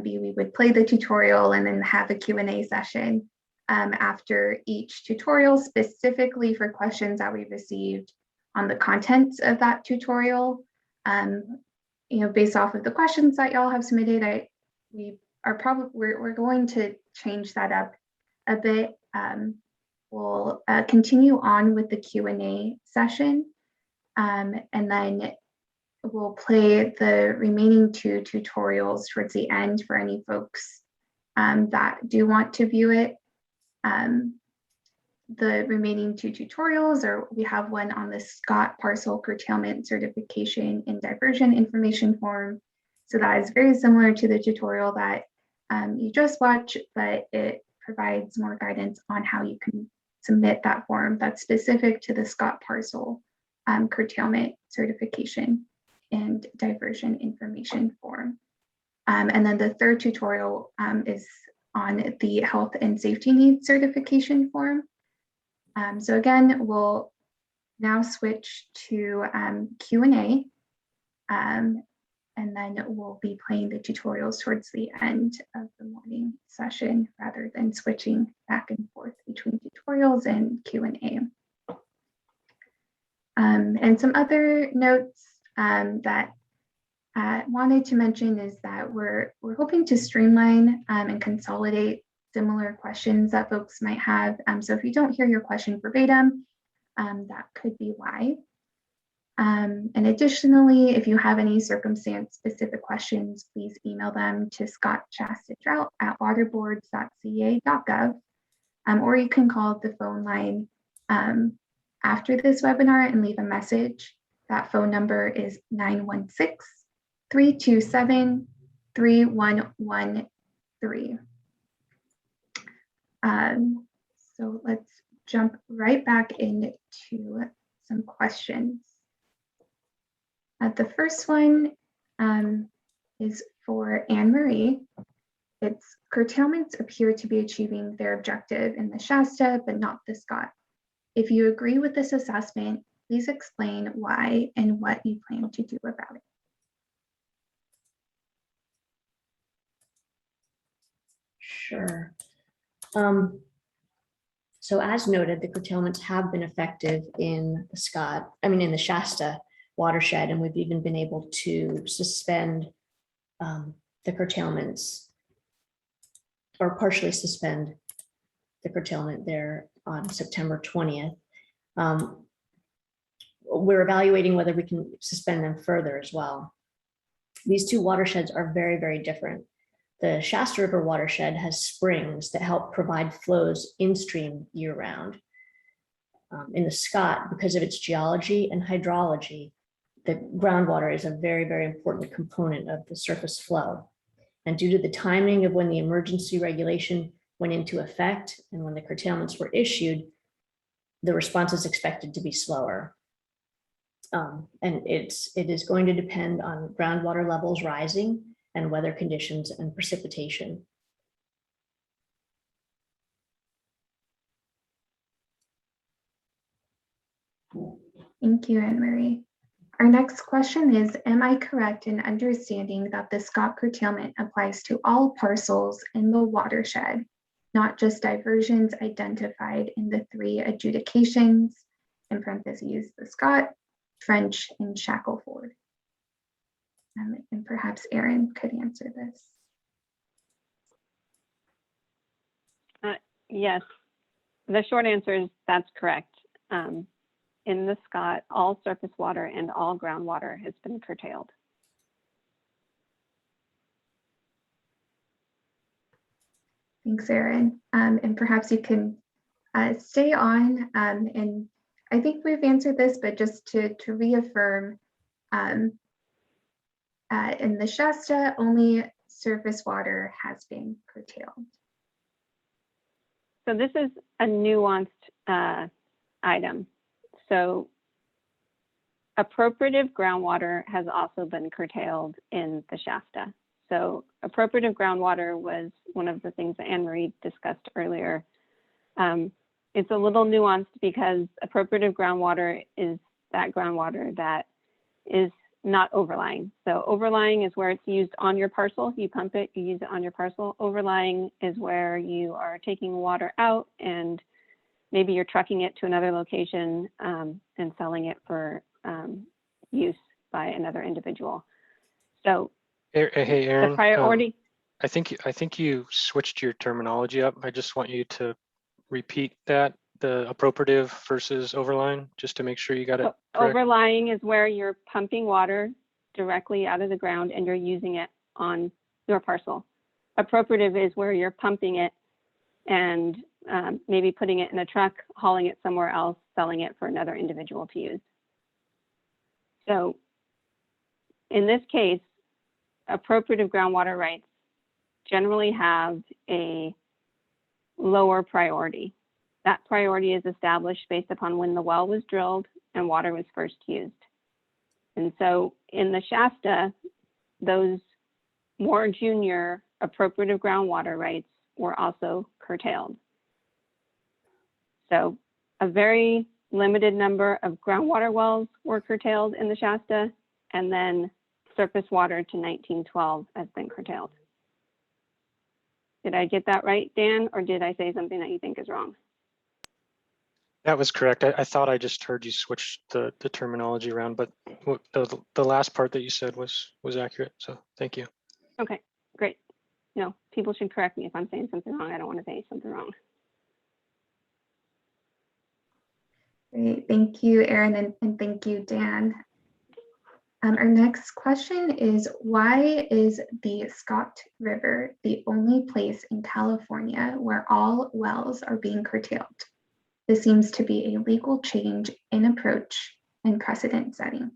be we would play the tutorial and then have a Q&A session after each tutorial, specifically for questions that we received on the contents of that tutorial. Based off of the questions that y'all have submitted, we're going to change that up a bit. We'll continue on with the Q&A session, and then we'll play the remaining 2 tutorials towards the end for any folks that do want to view it. The remaining 2 tutorials we have one on the Scott Parcel Curtailment Certification and Diversion Information Form. So that is very similar to the tutorial that you just watched, but it provides more guidance on how you can submit that form that's specific to the Scott Parcel Curtailment Certification and Diversion Information Form. And then the 3rd tutorial is on the Health and Safety Needs Certification Form. So again, we'll now switch to Q&A, and then we'll be playing the tutorials towards the end of the morning session rather than switching back and forth between tutorials and Q&A. And some other notes that I wanted to mention is that we're hoping to streamline and consolidate similar questions that folks might have. So if you don't hear your question verbatim, that could be why. And additionally, if you have any circumstance-specific questions, please email them to scottshastadrought@waterboards.ca.gov, or you can call the phone line after this webinar and leave a message. That phone number is 916-327-3113. So let's jump right back into some questions. The first one is for Anne Marie. It's curtailments appear to be achieving their objective in the Shasta, but not the Scott. If you agree with this assessment, please explain why and what you plan to do about it. Sure. So as noted, the curtailments have been effective in the Shasta watershed, and we've even been able to suspend the curtailments or partially suspend the curtailment there on September 20th. We're evaluating whether we can suspend them further as well. These 2 watersheds are very, very different. The Shasta River watershed has springs that help provide flows in stream year round. In the Scott, because of its geology and hydrology, the groundwater is a very, very important component of the surface flow. And due to the timing of when the emergency regulation went into effect and when the curtailments were issued, the response is expected to be slower. And it is going to depend on groundwater levels rising and weather conditions and precipitation. Thank you, Anne Marie. Our next question is, am I correct in understanding that the Scott curtailment applies to all parcels in the watershed? not just diversions identified in the 3 adjudications, in parentheses, the Scott, French, and Shackelford. And perhaps Aaron could answer this. Yes, the short answer is that's correct. In the Scott, all surface water and all groundwater has been curtailed. Thanks, Aaron. And perhaps you can stay on. And I think we've answered this, but just to reaffirm, in the Shasta, only surface water has been curtailed. So this is a nuanced item. So appropriative groundwater has also been curtailed in the Shasta. So appropriative groundwater was one of the things that Anne Marie discussed earlier. It's a little nuanced because appropriative groundwater is that groundwater that is not overlying. So overlying is where it's used on your parcel. You pump it, you use it on your parcel. Overlying is where you are taking water out and maybe you're trucking it to another location and selling it for use by another individual. So Hey, Aaron. the priority. I think you switched your terminology up. I just want you to repeat that, the appropriative versus overlying, just to make sure you got it correct. Overlying is where you're pumping water directly out of the ground and you're using it on your parcel. Appropriative is where you're pumping it and maybe putting it in a truck, hauling it somewhere else, selling it for another individual to use. So in this case, appropriative groundwater rights generally have a lower priority. That priority is established based upon when the well was drilled and water was first used. And so in the Shasta, those more junior appropriative groundwater rights were also curtailed. So a very limited number of groundwater wells were curtailed in the Shasta, and then surface water to 1912 has been curtailed. Did I get that right, Dan, or did I say something that you think is wrong? That was correct. I thought I just heard you switch the terminology around, but the last part that you said was accurate. So thank you. Okay, great. No, people should correct me if I'm saying something wrong. I don't want to say something wrong. Great, thank you, Aaron, and thank you, Dan. Our next question is, why is the Scott River the only place in California where all wells are being curtailed? This seems to be a legal change in approach and precedent setting.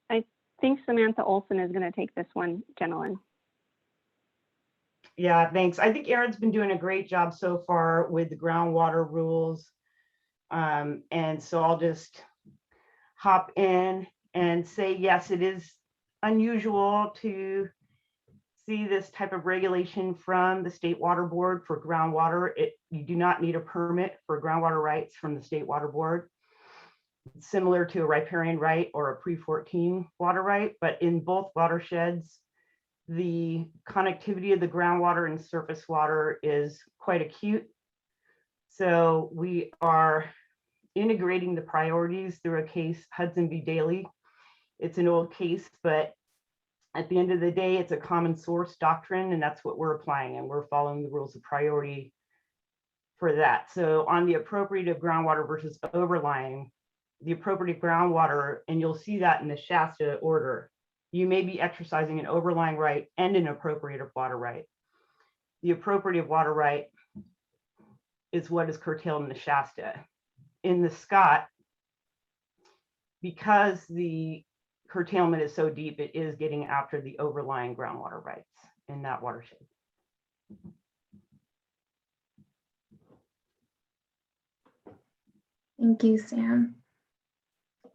I think Samantha Olson is going to take this one, gentlemen. Yeah, thanks. I think Aaron's been doing a great job so far with the groundwater rules. And so I'll just hop in and say, yes, it is unusual to see this type of regulation from the State Water Board for groundwater. You do not need a permit for groundwater rights from the State Water Board. It's similar to a riparian right or a pre-14 water right, but in both watersheds, the connectivity of the groundwater and surface water is quite acute. So we are integrating the priorities through a case, Hudson v. Daly. It's an old case, but at the end of the day, it's a common source doctrine, and that's what we're applying, and we're following the rules of priority for that. So on the appropriative groundwater versus overlying, the appropriative groundwater, and you'll see that in the Shasta order, you may be exercising an overlying right and an appropriative water right. The appropriative water right is what is curtailed in the Shasta. In the Scott, because the curtailment is so deep, it is getting after the overlying groundwater rights in that watershed. Thank you, Sam.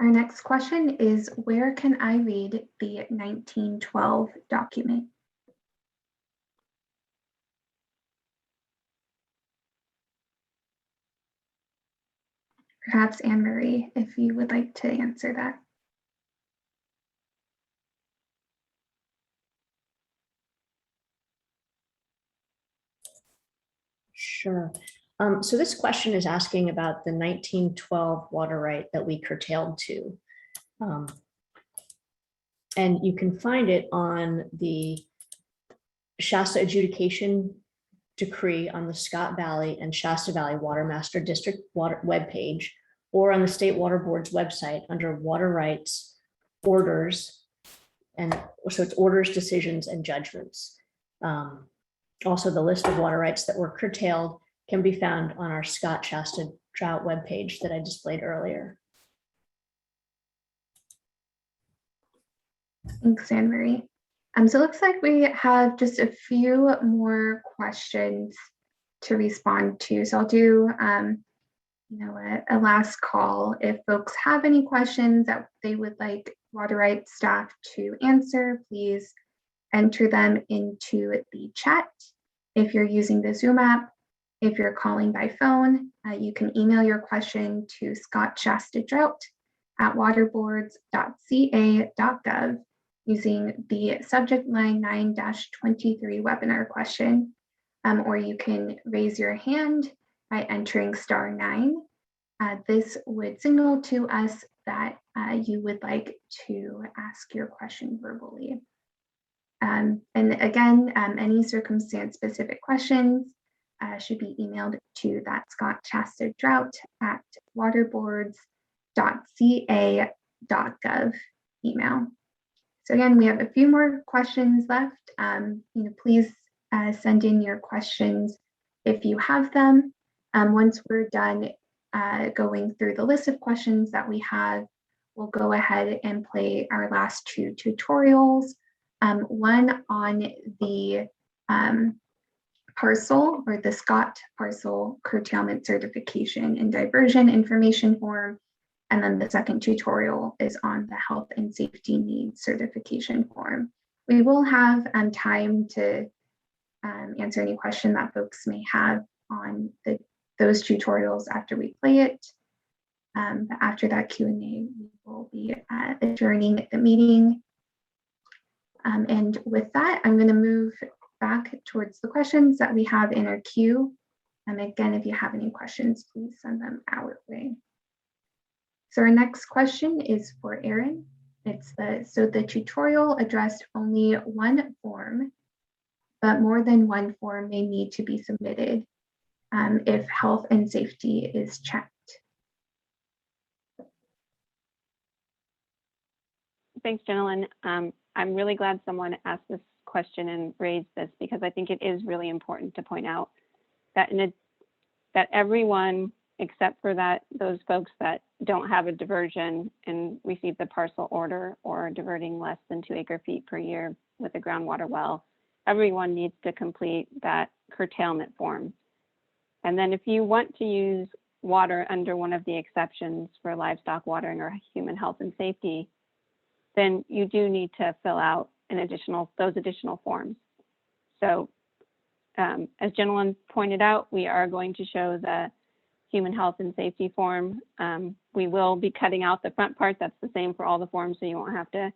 Our next question is, where can I read the 1912 document? Perhaps Anne Marie, if you would like to answer that. Sure. So this question is asking about the 1912 water right that we curtailed to. And you can find it on the Shasta adjudication decree on the Scott Valley and Shasta Valley Water Master District water webpage, or on the State Water Board's website under water rights, orders, and so it's orders, decisions, and judgments. Also, the list of water rights that were curtailed can be found on our Scott Shasta drought webpage that I displayed earlier. Thanks, Anne Marie. So it looks like we have just a few more questions to respond to. So I'll do, a last call. If folks have any questions that they would like water rights staff to answer, please enter them into the chat. If you're using the Zoom app, if you're calling by phone, you can email your question to scottshastadrought@waterboards.ca.gov using the subject line 9-23 webinar question, or you can raise your hand by entering *9. This would signal to us that you would like to ask your question verbally. And again, any circumstance-specific questions should be emailed to that scottshastadrought@waterboards.ca.gov email. So again, we have a few more questions left. Please send in your questions if you have them. Once we're done going through the list of questions that we have, we'll go ahead and play our last two tutorials. One on the parcel, or the Scott parcel curtailment certification and diversion information form. And then the second tutorial is on the health and safety needs certification form. We will have time to answer any question that folks may have on those tutorials after we play it. But after that Q&A, we will be adjourning the meeting. And with that, I'm going to move back towards the questions that we have in our queue. And again, if you have any questions, please send them our way. So our next question is for Erin. So the tutorial addressed only one form, but more than one form may need to be submitted if health and safety is checked. Thanks, Jenilyn. I'm really glad someone asked this question and raised this, because I think it is really important to point out that that everyone, except for those folks that don't have a diversion and receive the parcel order or diverting less than 2 acre-feet per year with a groundwater well, everyone needs to complete that curtailment form. And then if you want to use water under one of the exceptions for livestock watering or human health and safety, then you do need to fill out those additional forms. So as Jenilyn pointed out, we are going to show the human health and safety form. We will be cutting out the front part. That's the same for all the forms, so you won't have to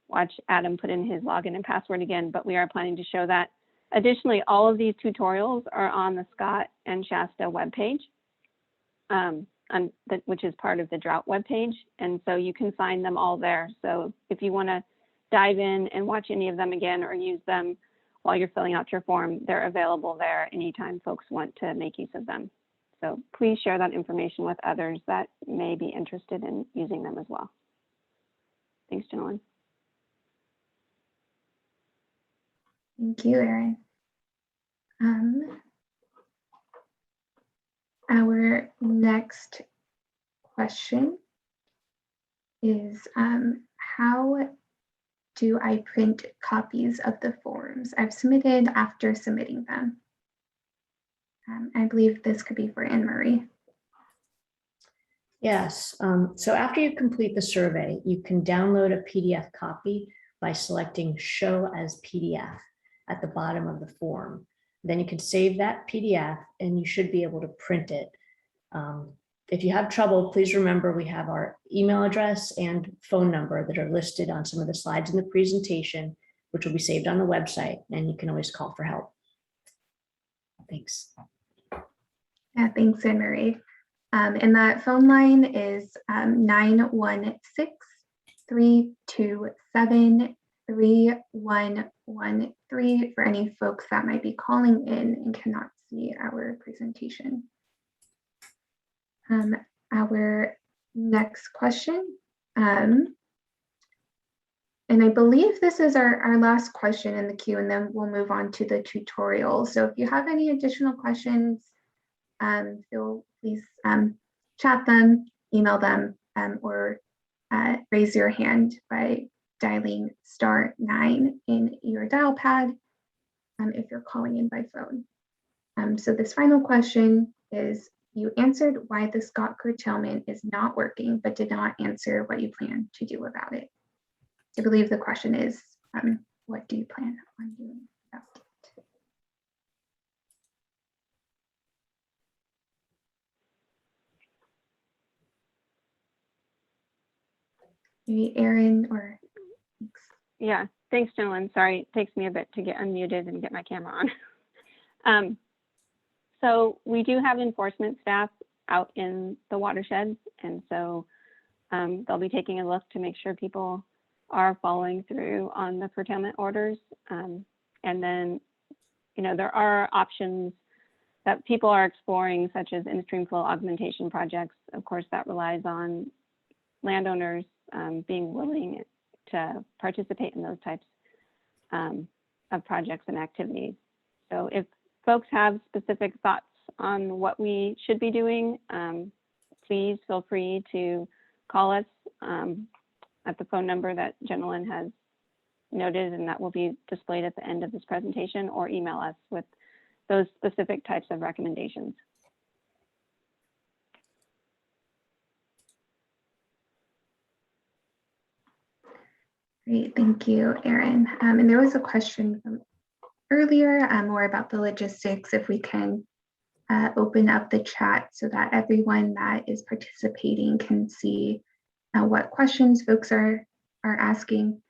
watch Adam put in his login and password again, but we are planning to show that. Additionally, all of these tutorials are on the Scott and Shasta webpage, which is part of the drought webpage. And so you can find them all there. So if you want to dive in and watch any of them again or use them while you're filling out your form, they're available there anytime folks want to make use of them. So please share that information with others that may be interested in using them as well. Thanks, Jenilyn. Thank you, Erin. Our next question is, how do I print copies of the forms I've submitted after submitting them? I believe this could be for Anne Marie. Yes, so after you complete the survey, you can download a PDF copy by selecting Show as PDF at the bottom of the form. Then you can save that PDF and you should be able to print it. If you have trouble, please remember we have our email address and phone number that are listed on some of the slides in the presentation, which will be saved on the website, and you can always call for help. Thanks. Yeah, thanks, Anne Marie. And that phone line is 916-327-3113 for any folks that might be calling in and cannot see our presentation. Our next question, and I believe this is our last question in the queue, and then we'll move on to the tutorial. So if you have any additional questions, please chat them, email them, or raise your hand by dialing *9 in your dial pad if you're calling in by phone. So this final question is, you answered why the Scott curtailment is not working, but did not answer what you plan to do about it. I believe the question is, what do you plan on doing about it? Maybe Aaron or Yeah, thanks, Jolyn. Sorry, it takes me a bit to get unmuted and get my camera on. So we do have enforcement staff out in the watersheds, and so they'll be taking a look to make sure people are following through on the curtailment orders. And then, there are options that people are exploring, such as in-stream flow augmentation projects. Of course, that relies on landowners being willing to participate in those types of projects and activities. So if folks have specific thoughts on what we should be doing, please feel free to call us at the phone number that Jenilyn has noted, and that will be displayed at the end of this presentation, or email us with those specific types of recommendations. Great, thank you, Aaron. And there was a question from earlier more about the logistics. If we can open up the chat so that everyone that is participating can see what questions folks are asking.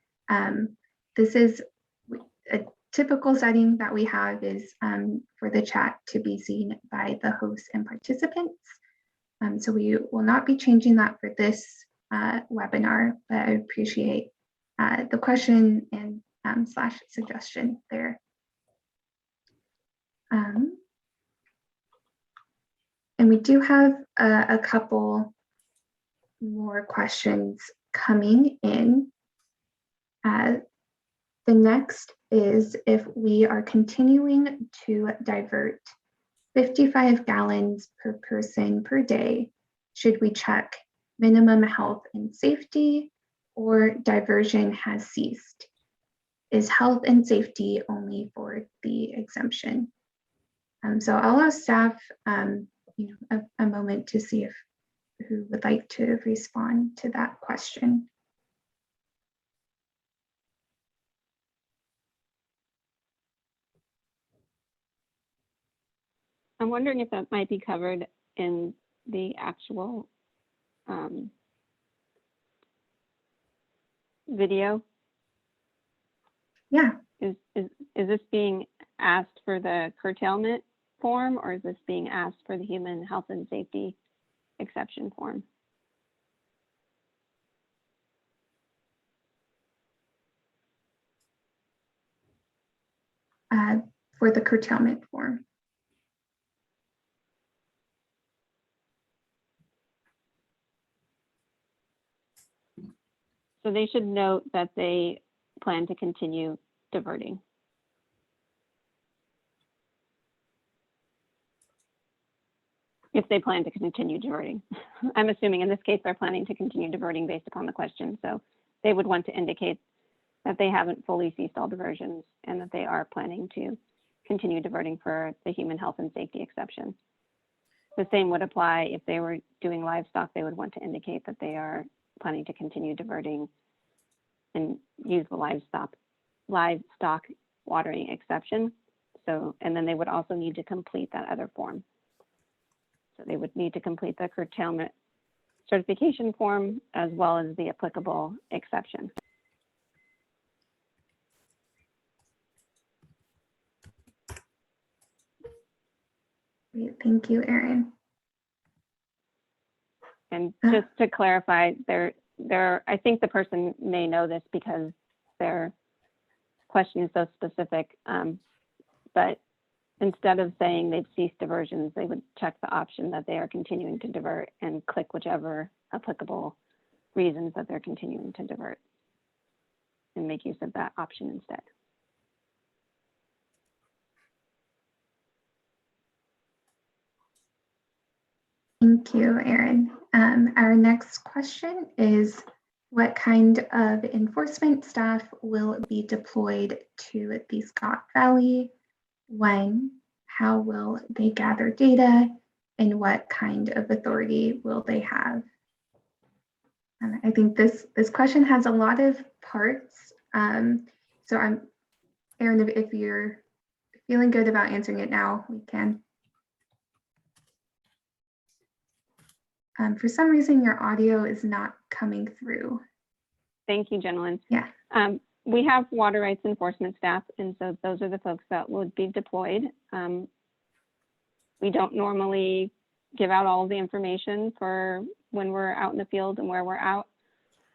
This is a typical setting that we have is for the chat to be seen by the host and participants. So we will not be changing that for this webinar, but I appreciate the question and slash suggestion there. And we do have a couple more questions coming in. The next is, if we are continuing to divert 55 gallons per person per day, should we check minimum health and safety, or diversion has ceased? Is health and safety only for the exemption? So I'll ask staff a moment to see if who would like to respond to that question. I'm wondering if that might be covered in the actual video. Yeah. Is this being asked for the curtailment form, or is this being asked for the human health and safety exception form? For the curtailment form. So they should note that they plan to continue diverting. If they plan to continue diverting. I'm assuming in this case, they're planning to continue diverting based upon the question. So they would want to indicate that they haven't fully ceased all diversions and that they are planning to continue diverting for the human health and safety exception. The same would apply if they were doing livestock. They would want to indicate that they are planning to continue diverting and use the livestock watering exception. So, and then they would also need to complete that other form. So they would need to complete the curtailment certification form as well as the applicable exception. Great, thank you, Erin. And just to clarify, I think the person may know this because their question is so specific, but instead of saying they've ceased diversions, they would check the option that they are continuing to divert and click whichever applicable reasons that they're continuing to divert and make use of that option instead. Thank you, Erin. Our next question is, what kind of enforcement staff will be deployed to the Scott Valley? When? How will they gather data? And what kind of authority will they have? I think this question has a lot of parts. So Erin, if you're feeling good about answering it now, we can. For some reason, your audio is not coming through. Thank you, gentlemen. Yeah. We have water rights enforcement staff, and so those are the folks that would be deployed. We don't normally give out all of the information for when we're out in the field and where we're out.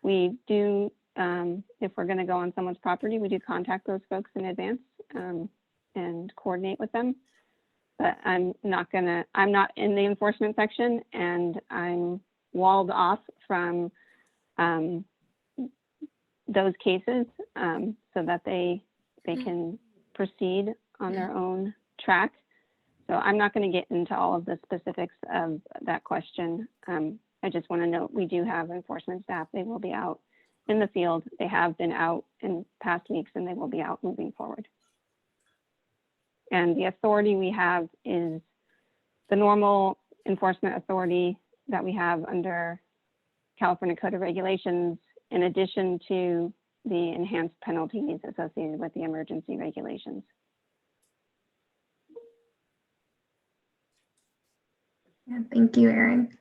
We do, if we're going to go on someone's property, we do contact those folks in advance and coordinate with them. But I'm not in the enforcement section, and I'm walled off from those cases so that they can proceed on their own track. So I'm not going to get into all of the specifics of that question. I just want to note we do have enforcement staff. They will be out in the field. They have been out in past weeks, and they will be out moving forward. And the authority we have is the normal enforcement authority that we have under California Code of Regulations, in addition to the enhanced penalties associated with the emergency regulations. Yeah, thank you, Erin.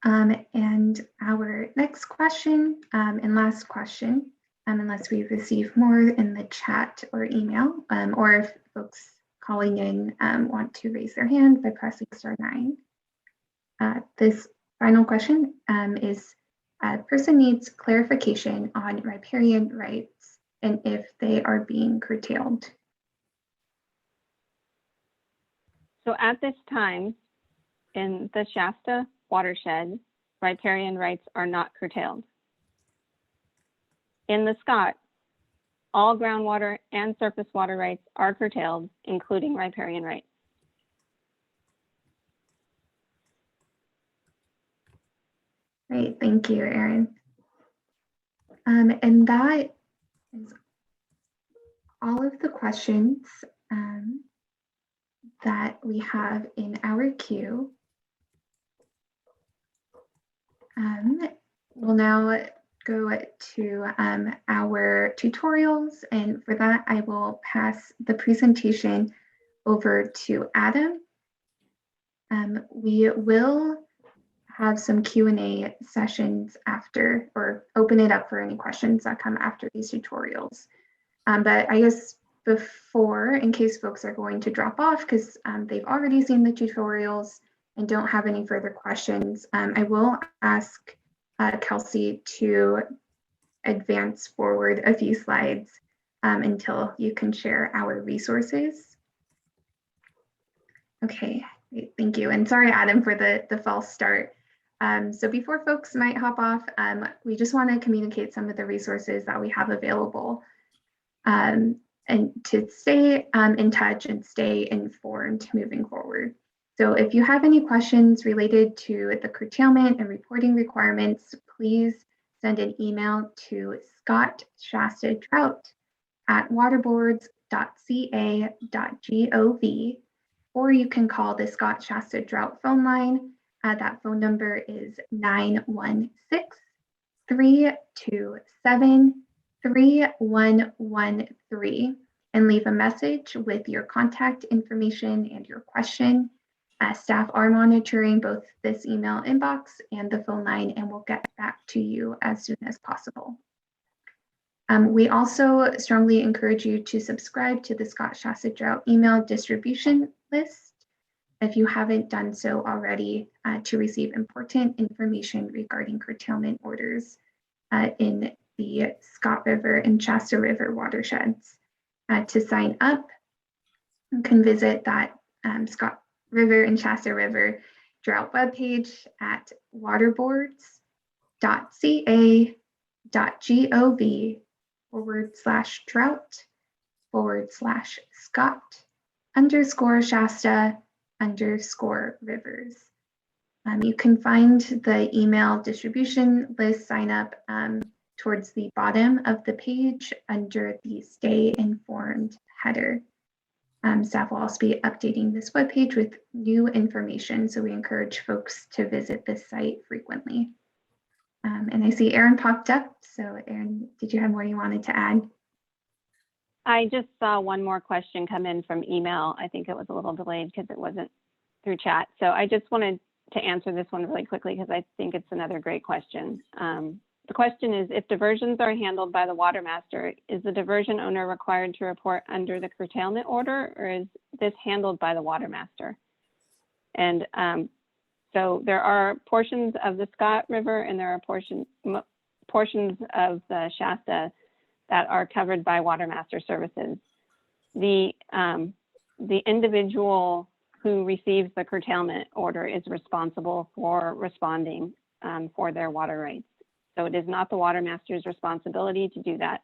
And our next question and last question, unless we receive more in the chat or email, or if folks calling in want to raise their hand by pressing *9. This final question is, a person needs clarification on riparian rights and if they are being curtailed. So at this time, in the Shasta watershed, riparian rights are not curtailed. In the Scott, all groundwater and surface water rights are curtailed, including riparian rights. Great, thank you, Erin. And that is all of the questions that we have in our queue. We'll now go to our tutorials, and for that I will pass the presentation over to Adam. We will have some Q&A sessions after, or open it up for any questions that come after these tutorials. But I guess before, in case folks are going to drop off because they've already seen the tutorials and don't have any further questions, I will ask Kelsey to advance forward a few slides until you can share our resources. Okay, great, thank you. And sorry, Adam, for the false start. So before folks might hop off, we just want to communicate some of the resources that we have available and to stay in touch and stay informed moving forward. So if you have any questions related to the curtailment and reporting requirements, please send an email to scottshastadrought@waterboards.ca.gov, or you can call the Scott Shasta Drought phone line. That phone number is 916-327-3113, and leave a message with your contact information and your question. Staff are monitoring both this email inbox and the phone line, and we'll get back to you as soon as possible. We also strongly encourage you to subscribe to the Scott Shasta Drought email distribution list. if you haven't done so already, to receive important information regarding curtailment orders in the Scott River and Shasta River watersheds. To sign up, you can visit that Scott River and Shasta River drought webpage at waterboards.ca.gov/drought/Scott_Shasta_rivers. You can find the email distribution list sign up towards the bottom of the page under the Stay Informed header. Staff will also be updating this webpage with new information, so we encourage folks to visit this site frequently. And I see Erin popped up. So Erin, did you have more you wanted to add? I just saw one more question come in from email. I think it was a little delayed because it wasn't through chat. So I just wanted to answer this one really quickly because I think it's another great question. The question is, if diversions are handled by the water master, is the diversion owner required to report under the curtailment order, or is this handled by the water master? And so there are portions of the Scott River and there are portions of the Shasta that are covered by water master services. The individual who receives the curtailment order is responsible for responding for their water rights. So it is not the water master's responsibility to do that.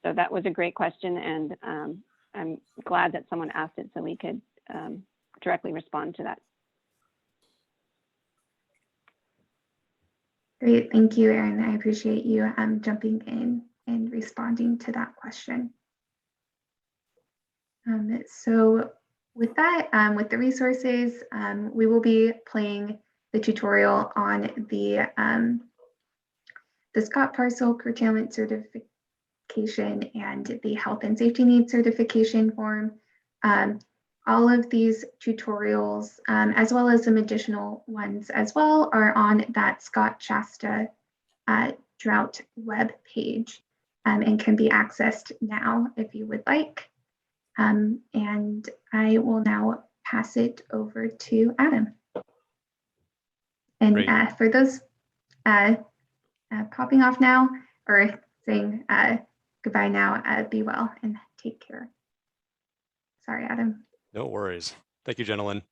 So that was a great question, and I'm glad that someone asked it so we could directly respond to that. Great, thank you, Erin. I appreciate you jumping in and responding to that question. So with that, with the resources, we will be playing the tutorial on the Scott Parcel Curtailment Certification and the Health and Safety Needs Certification form. All of these tutorials, as well as some additional ones as well, are on that Scott Shasta drought web page and can be accessed now if you would like. And I will now pass it over to Adam. And for those popping off now or saying goodbye now, be well and take care. Sorry, Adam. No worries. Thank you, gentlemen.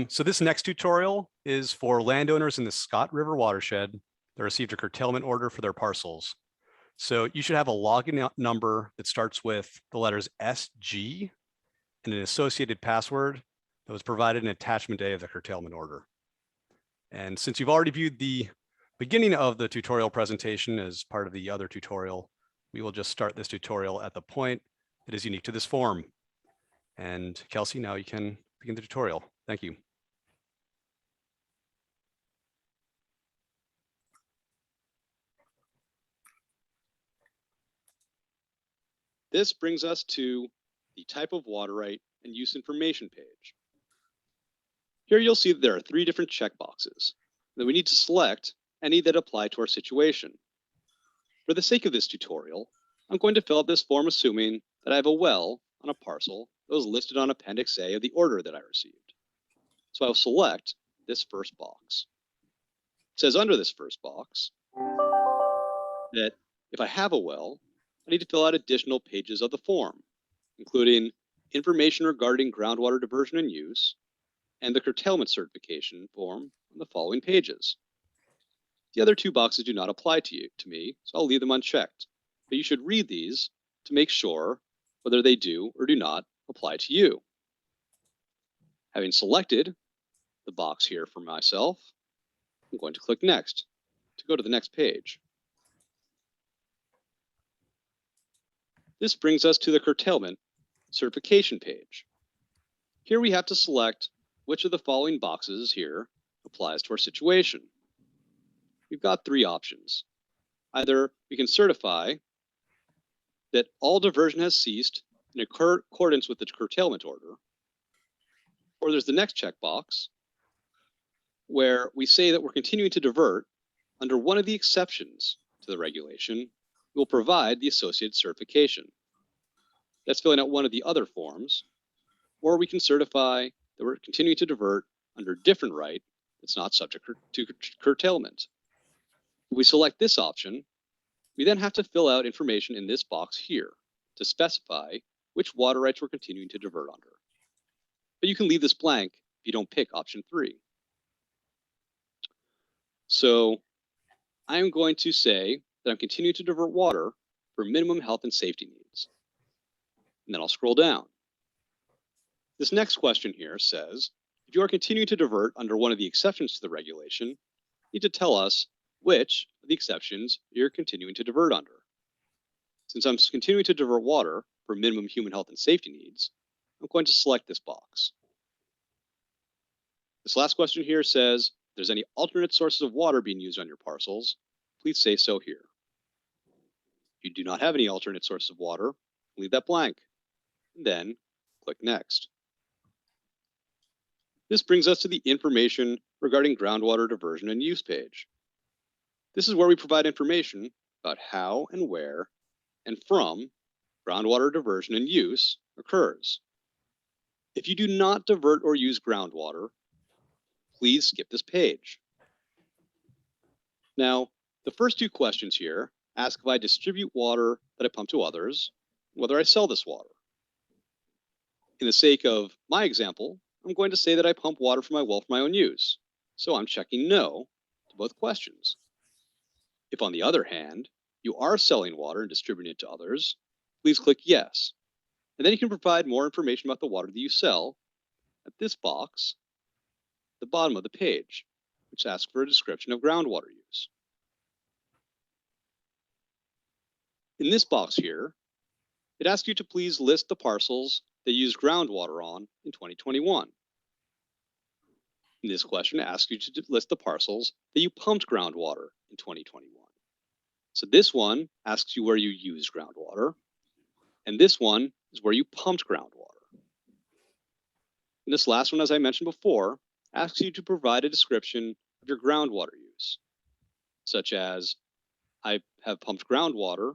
So this next tutorial is for landowners in the Scott River watershed that received a curtailment order for their parcels. So you should have a login number that starts with the letters SG and an associated password that was provided in attachment A of the curtailment order. And since you've already viewed the beginning of the tutorial presentation as part of the other tutorial, we will just start this tutorial at the point that is unique to this form. And Kelsey, now you can begin the tutorial. Thank you. This brings us to the type of water right and use information page. Here you'll see that there are 3 different checkboxes that we need to select any that apply to our situation. For the sake of this tutorial, I'm going to fill out this form assuming that I have a well on a parcel that was listed on Appendix A of the order that I received. So I'll select this first box. It says under this first box that if I have a well, I need to fill out additional pages of the form, including information regarding groundwater diversion and use, and the curtailment certification form on the following pages. The other 2 boxes do not apply to me, so I'll leave them unchecked. But you should read these to make sure whether they do or do not apply to you. Having selected the box here for myself, I'm going to click Next to go to the next page. This brings us to the curtailment certification page. Here we have to select which of the following boxes here applies to our situation. We've got 3 options. Either we can certify that all diversion has ceased in accordance with the curtailment order, or there's the next checkbox where we say that we're continuing to divert under one of the exceptions to the regulation. We'll provide the associated certification. That's filling out one of the other forms, or we can certify that we're continuing to divert under a different right that's not subject to curtailment. If we select this option, we then have to fill out information in this box here to specify which water rights we're continuing to divert under. But you can leave this blank if you don't pick option 3. So I am going to say that I'm continuing to divert water for minimum health and safety needs. And then I'll scroll down. This next question here says, if you are continuing to divert under one of the exceptions to the regulation, you need to tell us which of the exceptions you're continuing to divert under. Since I'm continuing to divert water for minimum human health and safety needs, I'm going to select this box. This last question here says, if there's any alternate sources of water being used on your parcels, please say so here. If you do not have any alternate sources of water, leave that blank, and then click Next. This brings us to the information regarding groundwater diversion and use page. This is where we provide information about how and where and from groundwater diversion and use occurs. If you do not divert or use groundwater, please skip this page. Now, the first 2 questions here ask if I distribute water that I pump to others, whether I sell this water. In the sake of my example, I'm going to say that I pump water from my well for my own use. So I'm checking no to both questions. If, on the other hand, you are selling water and distributing it to others, please click yes. And then you can provide more information about the water that you sell at this box, at the bottom of the page, which asks for a description of groundwater use. In this box here, it asks you to please list the parcels that you used groundwater on in 2021. And this question asks you to list the parcels that you pumped groundwater in 2021. So this one asks you where you used groundwater, and this one is where you pumped groundwater. And this last one, as I mentioned before, asks you to provide a description of your groundwater use, such as, I have pumped groundwater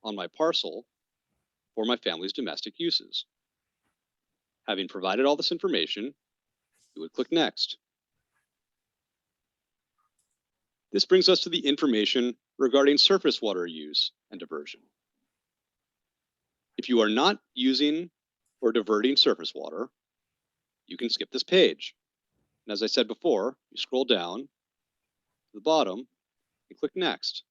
on my parcel for my family's domestic uses. Having provided all this information, you would click Next. This brings us to the information regarding surface water use and diversion. If you are not using or diverting surface water, you can skip this page. And as I said before, you scroll down to the bottom and click Next.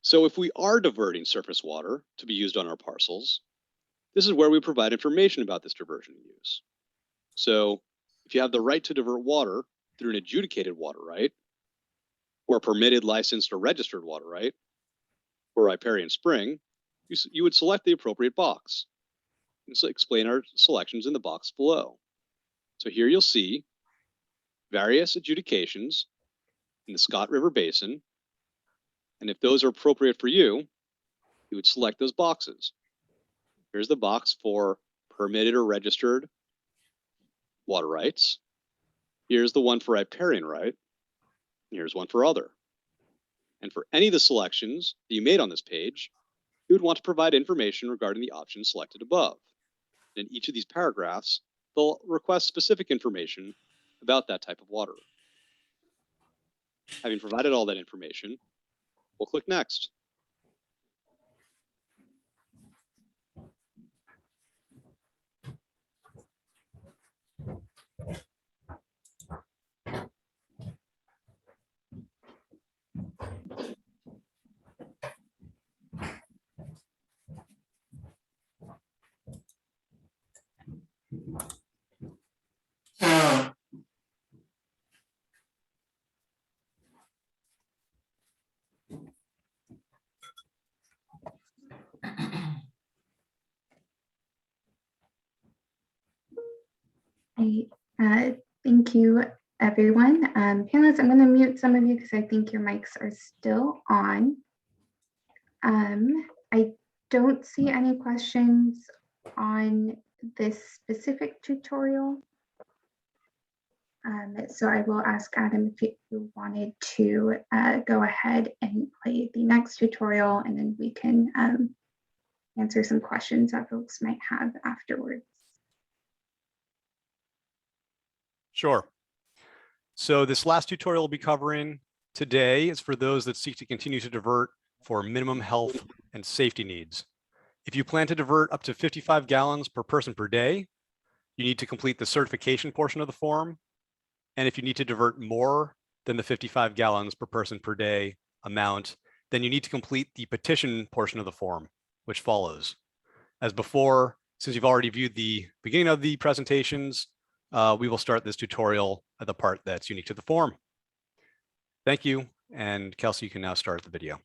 So if we are diverting surface water to be used on our parcels, this is where we provide information about this diversion and use. So if you have the right to divert water through an adjudicated water right, or permitted, licensed, or registered water right, or riparian spring, you would select the appropriate box. And so explain our selections in the box below. So here you'll see various adjudications in the Scott River Basin. And if those are appropriate for you, you would select those boxes. Here's the box for permitted or registered water rights. Here's the one for riparian right. Here's one for other. And for any of the selections that you made on this page, you would want to provide information regarding the options selected above. In each of these paragraphs, they'll request specific information about that type of water. Having provided all that information, we'll click Next. Thank you, everyone. Panelists, I'm going to mute some of you because I think your mics are still on. I don't see any questions on this specific tutorial. So I will ask Adam if you wanted to go ahead and play the next tutorial, and then we can answer some questions that folks might have afterwards. Sure. So this last tutorial we'll be covering today is for those that seek to continue to divert for minimum health and safety needs. If you plan to divert up to 55 gallons per person per day, you need to complete the certification portion of the form. And if you need to divert more than the 55 gallons per person per day amount, then you need to complete the petition portion of the form, which follows. As before, since you've already viewed the beginning of the presentations, we will start this tutorial at the part that's unique to the form. Thank you. And Kelsey, you can now start the video.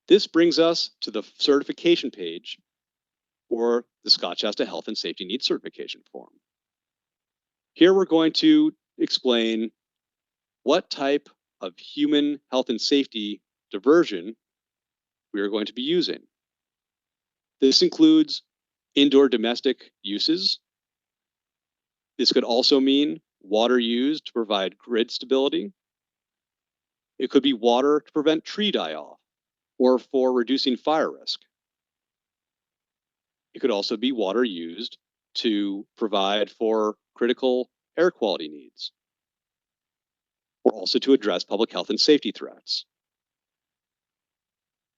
This brings us to the certification page for the Scott Shasta Health and Safety Needs Certification form. Here we're going to explain what type of human health and safety diversion we are going to be using. This includes indoor domestic uses. This could also mean water used to provide grid stability. It could be water to prevent tree die-off or for reducing fire risk. It could also be water used to provide for critical air quality needs, or also to address public health and safety threats,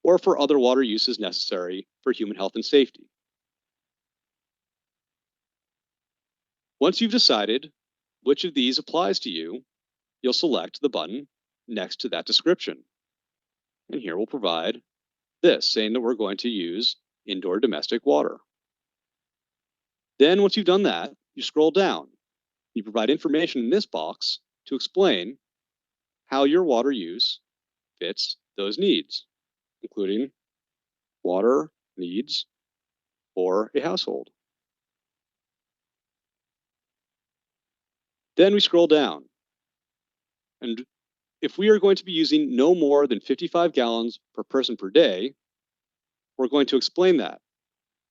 or for other water uses necessary for human health and safety. Once you've decided which of these applies to you, you'll select the button next to that description. And here we'll provide this, saying that we're going to use indoor domestic water. Then once you've done that, you scroll down. You provide information in this box to explain how your water use fits those needs, including water needs for a household. Then we scroll down. And if we are going to be using no more than 55 gallons per person per day, we're going to explain that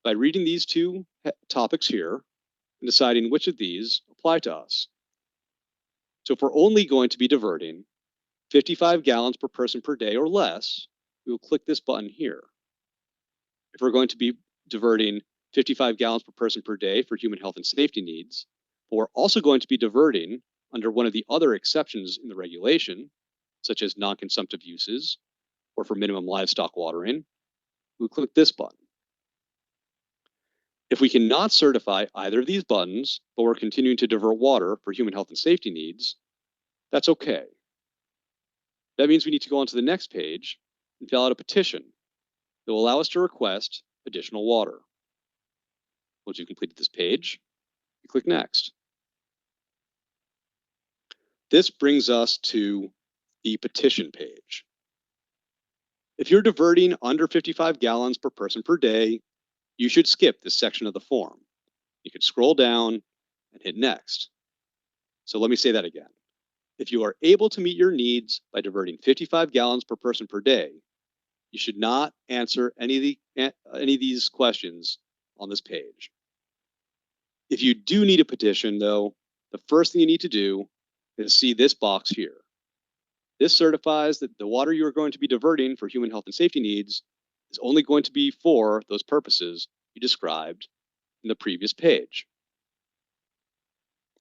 by reading these two topics here and deciding which of these apply to us. So if we're only going to be diverting 55 gallons per person per day or less, we will click this button here. If we're going to be diverting 55 gallons per person per day for human health and safety needs, but we're also going to be diverting under one of the other exceptions in the regulation, such as non-consumptive uses or for minimum livestock watering, we'll click this button. If we cannot certify either of these buttons, but we're continuing to divert water for human health and safety needs, that's okay. That means we need to go on to the next page and fill out a petition that will allow us to request additional water. Once you've completed this page, you click Next. This brings us to the petition page. If you're diverting under 55 gallons per person per day, you should skip this section of the form. You could scroll down and hit Next. So let me say that again. If you are able to meet your needs by diverting 55 gallons per person per day, you should not answer any of these questions on this page. If you do need a petition, though, the first thing you need to do is see this box here. This certifies that the water you are going to be diverting for human health and safety needs is only going to be for those purposes you described in the previous page.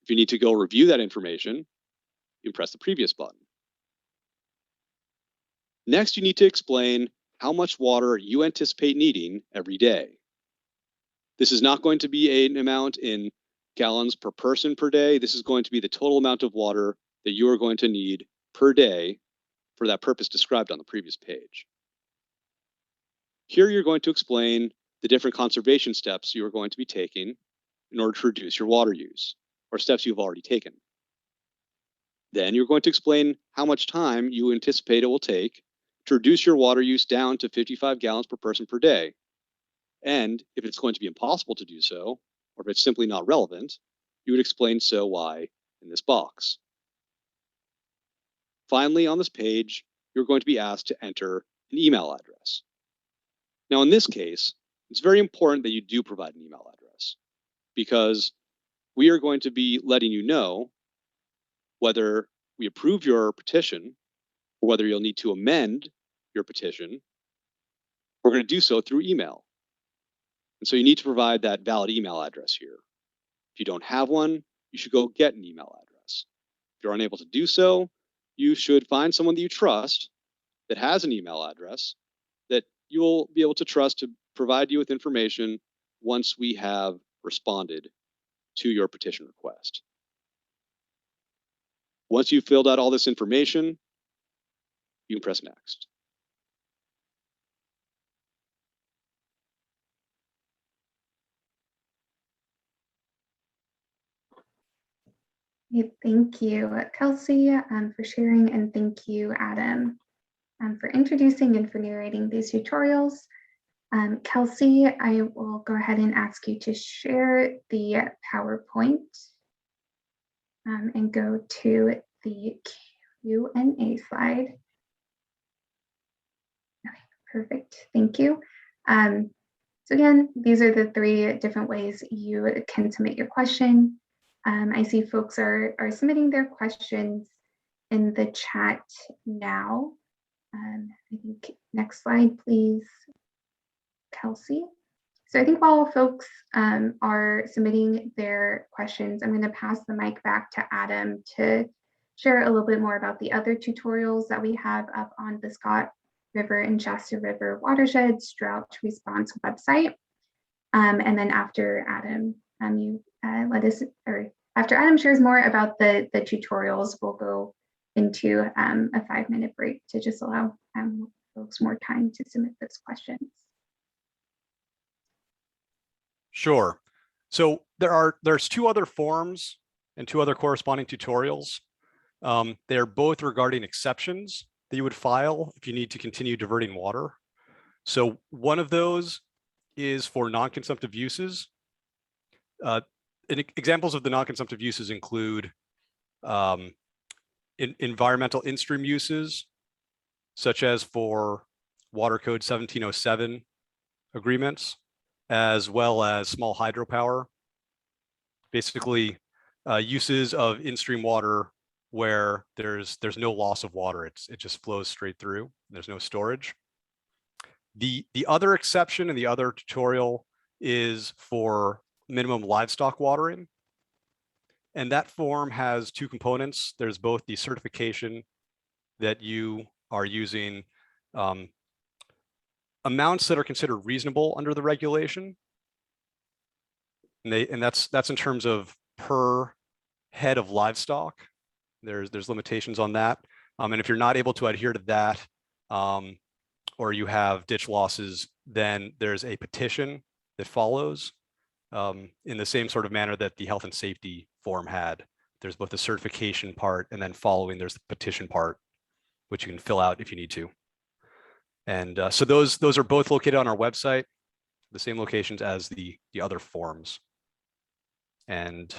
If you need to go review that information, you press the previous button. Next, you need to explain how much water you anticipate needing every day. This is not going to be an amount in gallons per person per day. This is going to be the total amount of water that you are going to need per day for that purpose described on the previous page. Here you're going to explain the different conservation steps you are going to be taking in order to reduce your water use, or steps you've already taken. Then you're going to explain how much time you anticipate it will take to reduce your water use down to 55 gallons per person per day. And if it's going to be impossible to do so, or if it's simply not relevant, you would explain so why in this box. Finally, on this page, you're going to be asked to enter an email address. Now, in this case, it's very important that you do provide an email address because we are going to be letting you know whether we approve your petition or whether you'll need to amend your petition. We're going to do so through email. And so you need to provide that valid email address here. If you don't have one, you should go get an email address. If you're unable to do so, you should find someone that you trust that has an email address that you will be able to trust to provide you with information once we have responded to your petition request. Once you've filled out all this information, you can press next. Thank you, Kelsey, for sharing, and thank you, Adam, for introducing and for narrating these tutorials. Kelsey, I will go ahead and ask you to share the PowerPoint and go to the Q&A slide. Okay, perfect, thank you. So again, these are the 3 different ways you can submit your question. I see folks are submitting their questions in the chat now. I think next slide, please, Kelsey. So I think while folks are submitting their questions, I'm going to pass the mic back to Adam to share a little bit more about the other tutorials that we have up on the Scott River and Shasta River Watersheds Drought Response website. And then after Adam, after Adam shares more about the tutorials, we'll go into a 5-minute break to just allow folks more time to submit those questions. Sure. So there's 2 other forms and 2 other corresponding tutorials. They are both regarding exceptions that you would file if you need to continue diverting water. So one of those is for non-consumptive uses. Examples of the non-consumptive uses include environmental in-stream uses, such as for Water Code 1707 agreements, as well as small hydropower. Basically, uses of in-stream water where there's no loss of water. It just flows straight through. There's no storage. The other exception in the other tutorial is for minimum livestock watering. And that form has 2 components. There's both the certification that you are using amounts that are considered reasonable under the regulation. And that's in terms of per head of livestock. There's limitations on that. And if you're not able to adhere to that, or you have ditch losses, then there's a petition that follows in the same sort of manner that the health and safety form had. There's both the certification part, and then following there's the petition part, which you can fill out if you need to. And so those are both located on our website, the same locations as the other forms. And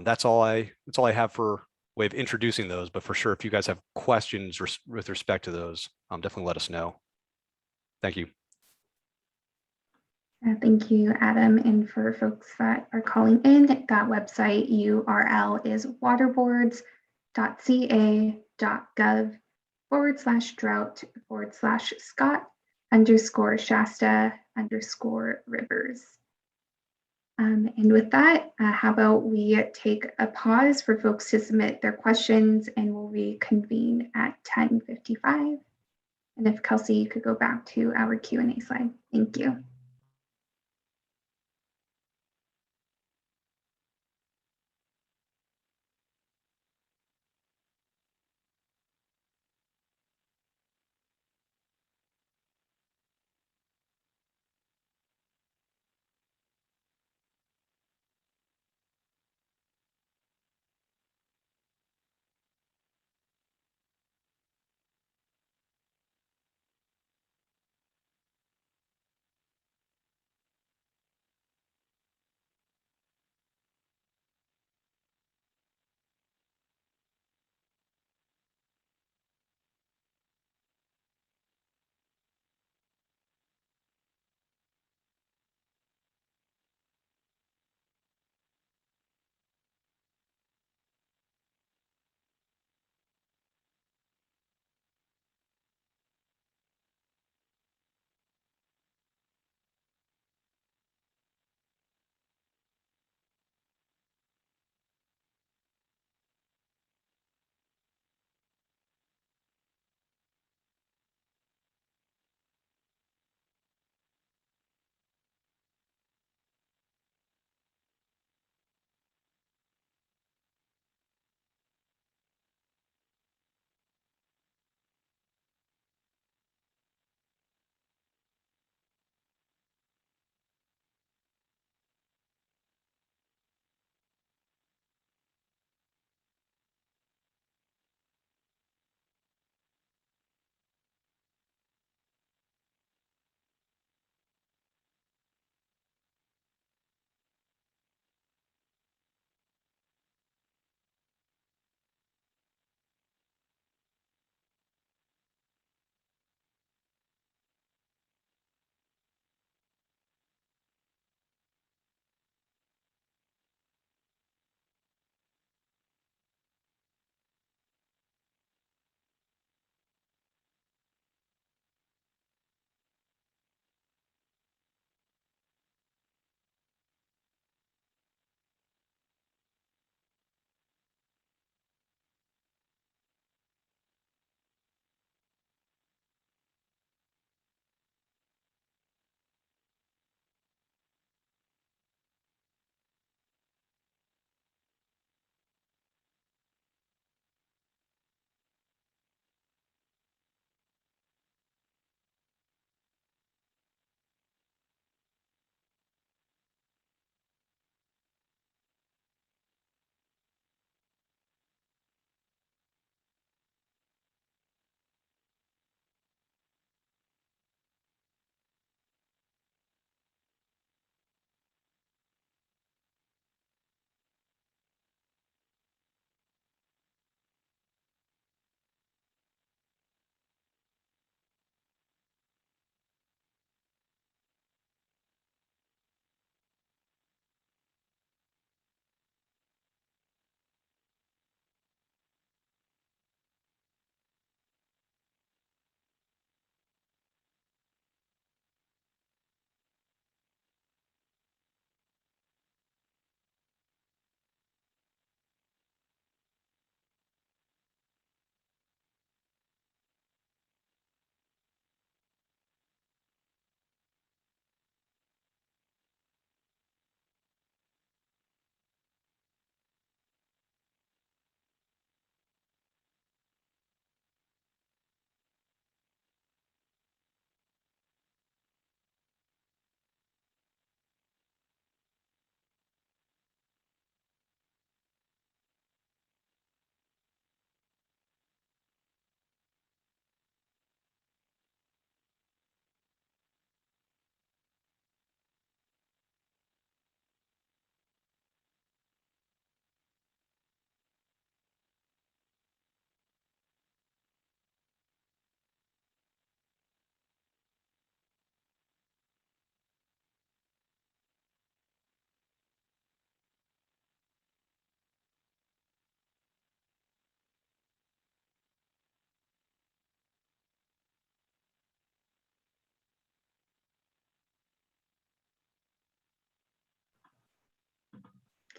that's all I have for way of introducing those. But for sure, if you guys have questions with respect to those, definitely let us know. Thank you. Thank you, Adam. And for folks that are calling in, that website URL is waterboards.ca.gov/Scott_Shasta_rivers. And with that, how about we take a pause for folks to submit their questions, and we'll reconvene at 10:55. And if Kelsey, you could go back to our Q&A slide. Thank you.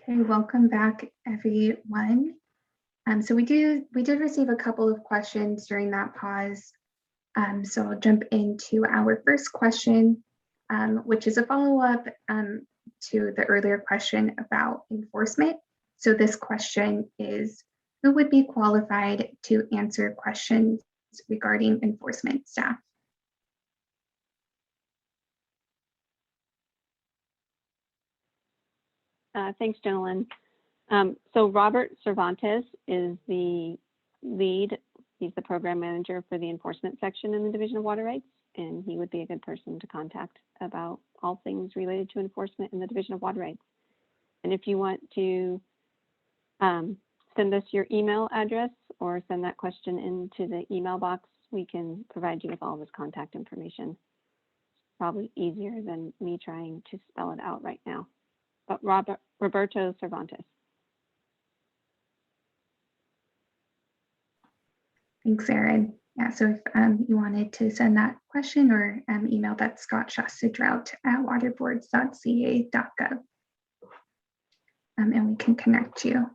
Okay, welcome back, everyone. So we did receive a couple of questions during that pause. So I'll jump into our first question, which is a follow-up to the earlier question about enforcement. So this question is, who would be qualified to answer questions regarding enforcement staff? Thanks, Jonalyn. So Robert Cervantes is the lead. He's the program manager for the enforcement section in the Division of Water Rights, and he would be a good person to contact about all things related to enforcement in the Division of Water Rights. And if you want to send us your email address or send that question into the email box, we can provide you with all of his contact information. Probably easier than me trying to spell it out right now. But Roberto Cervantes. Thanks, Erin. Yeah, so if you wanted to send that question or email that scott.shasta-drought@waterboards.ca.gov, and we can connect you.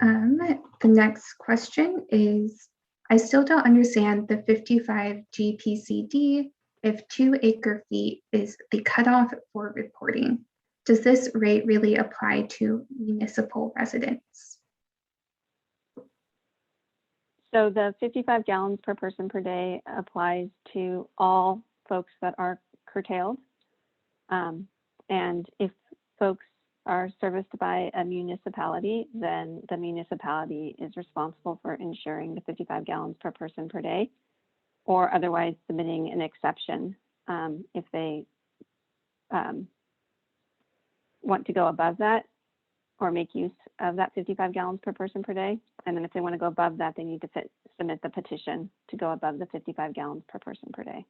The next question is, I still don't understand the 55 GPCD if 2 acre-feet is the cutoff for reporting. Does this rate really apply to municipal residents? So the 55 gallons per person per day applies to all folks that are curtailed. And if folks are serviced by a municipality, then the municipality is responsible for ensuring the 55 gallons per person per day, or otherwise submitting an exception if they want to go above that or make use of that 55 gallons per person per day. And then if they want to go above that, they need to submit the petition to go above the 55 gallons per person per day.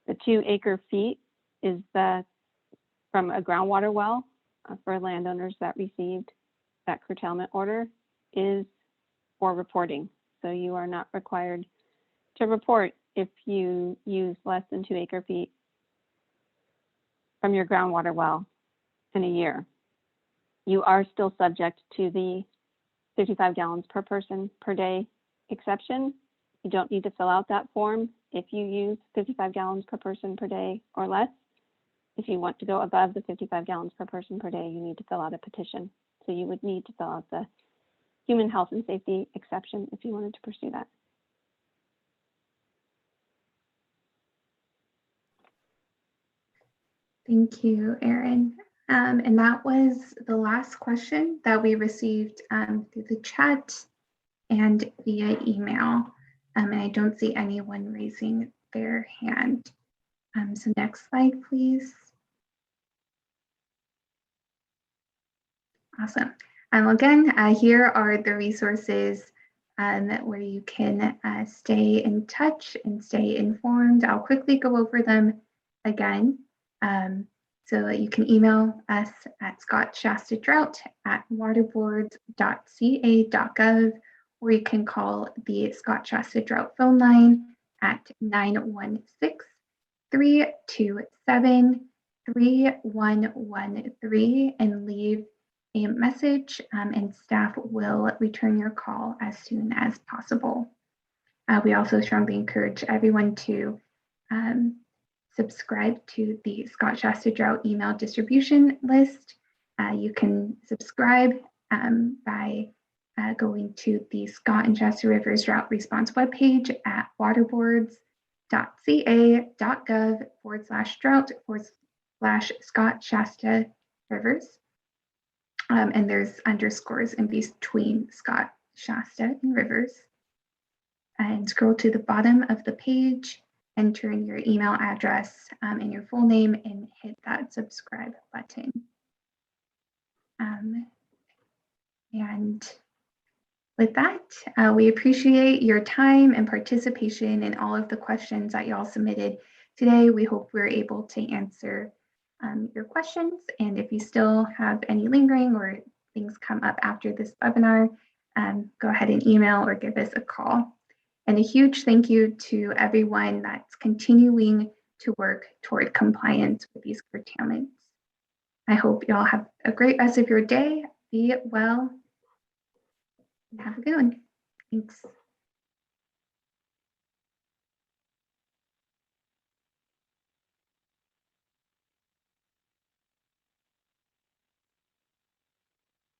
The 2 acre-feet is from a groundwater well for landowners that received that curtailment order is for reporting. So you are not required to report if you use less than 2 acre-feet from your groundwater well in a year. You are still subject to the 55 gallons per person per day exception. You don't need to fill out that form if you use 55 gallons per person per day or less. If you want to go above the 55 gallons per person per day, you need to fill out a petition. So you would need to fill out the human health and safety exception if you wanted to pursue that. Thank you, Erin. And that was the last question that we received through the chat and via email. And I don't see anyone raising their hand. So next slide, please. Awesome. Again, here are the resources where you can stay in touch and stay informed. I'll quickly go over them again. So you can email us at scott.shasta-drought@waterboards.ca.gov, or you can call the Scott Shasta Drought phone line at 916-327-3113 and leave a message, and staff will return your call as soon as possible. We also strongly encourage everyone to subscribe to the Scott Shasta Drought email distribution list. You can subscribe by going to the Scott and Shasta Rivers Drought Response webpage at waterboards.ca.gov/drought/Scott Shasta Rivers. And there's underscores in between Scott, Shasta, and Rivers. And scroll to the bottom of the page, enter in your email address and your full name, and hit that subscribe button. And with that, we appreciate your time and participation in all of the questions that y'all submitted today. We hope we're able to answer your questions. And if you still have any lingering or things come up after this webinar, go ahead and email or give us a call. And a huge thank you to everyone that's continuing to work toward compliance with these curtailments. I hope you all have a great rest of your day. Be well. And have a good one. Thanks.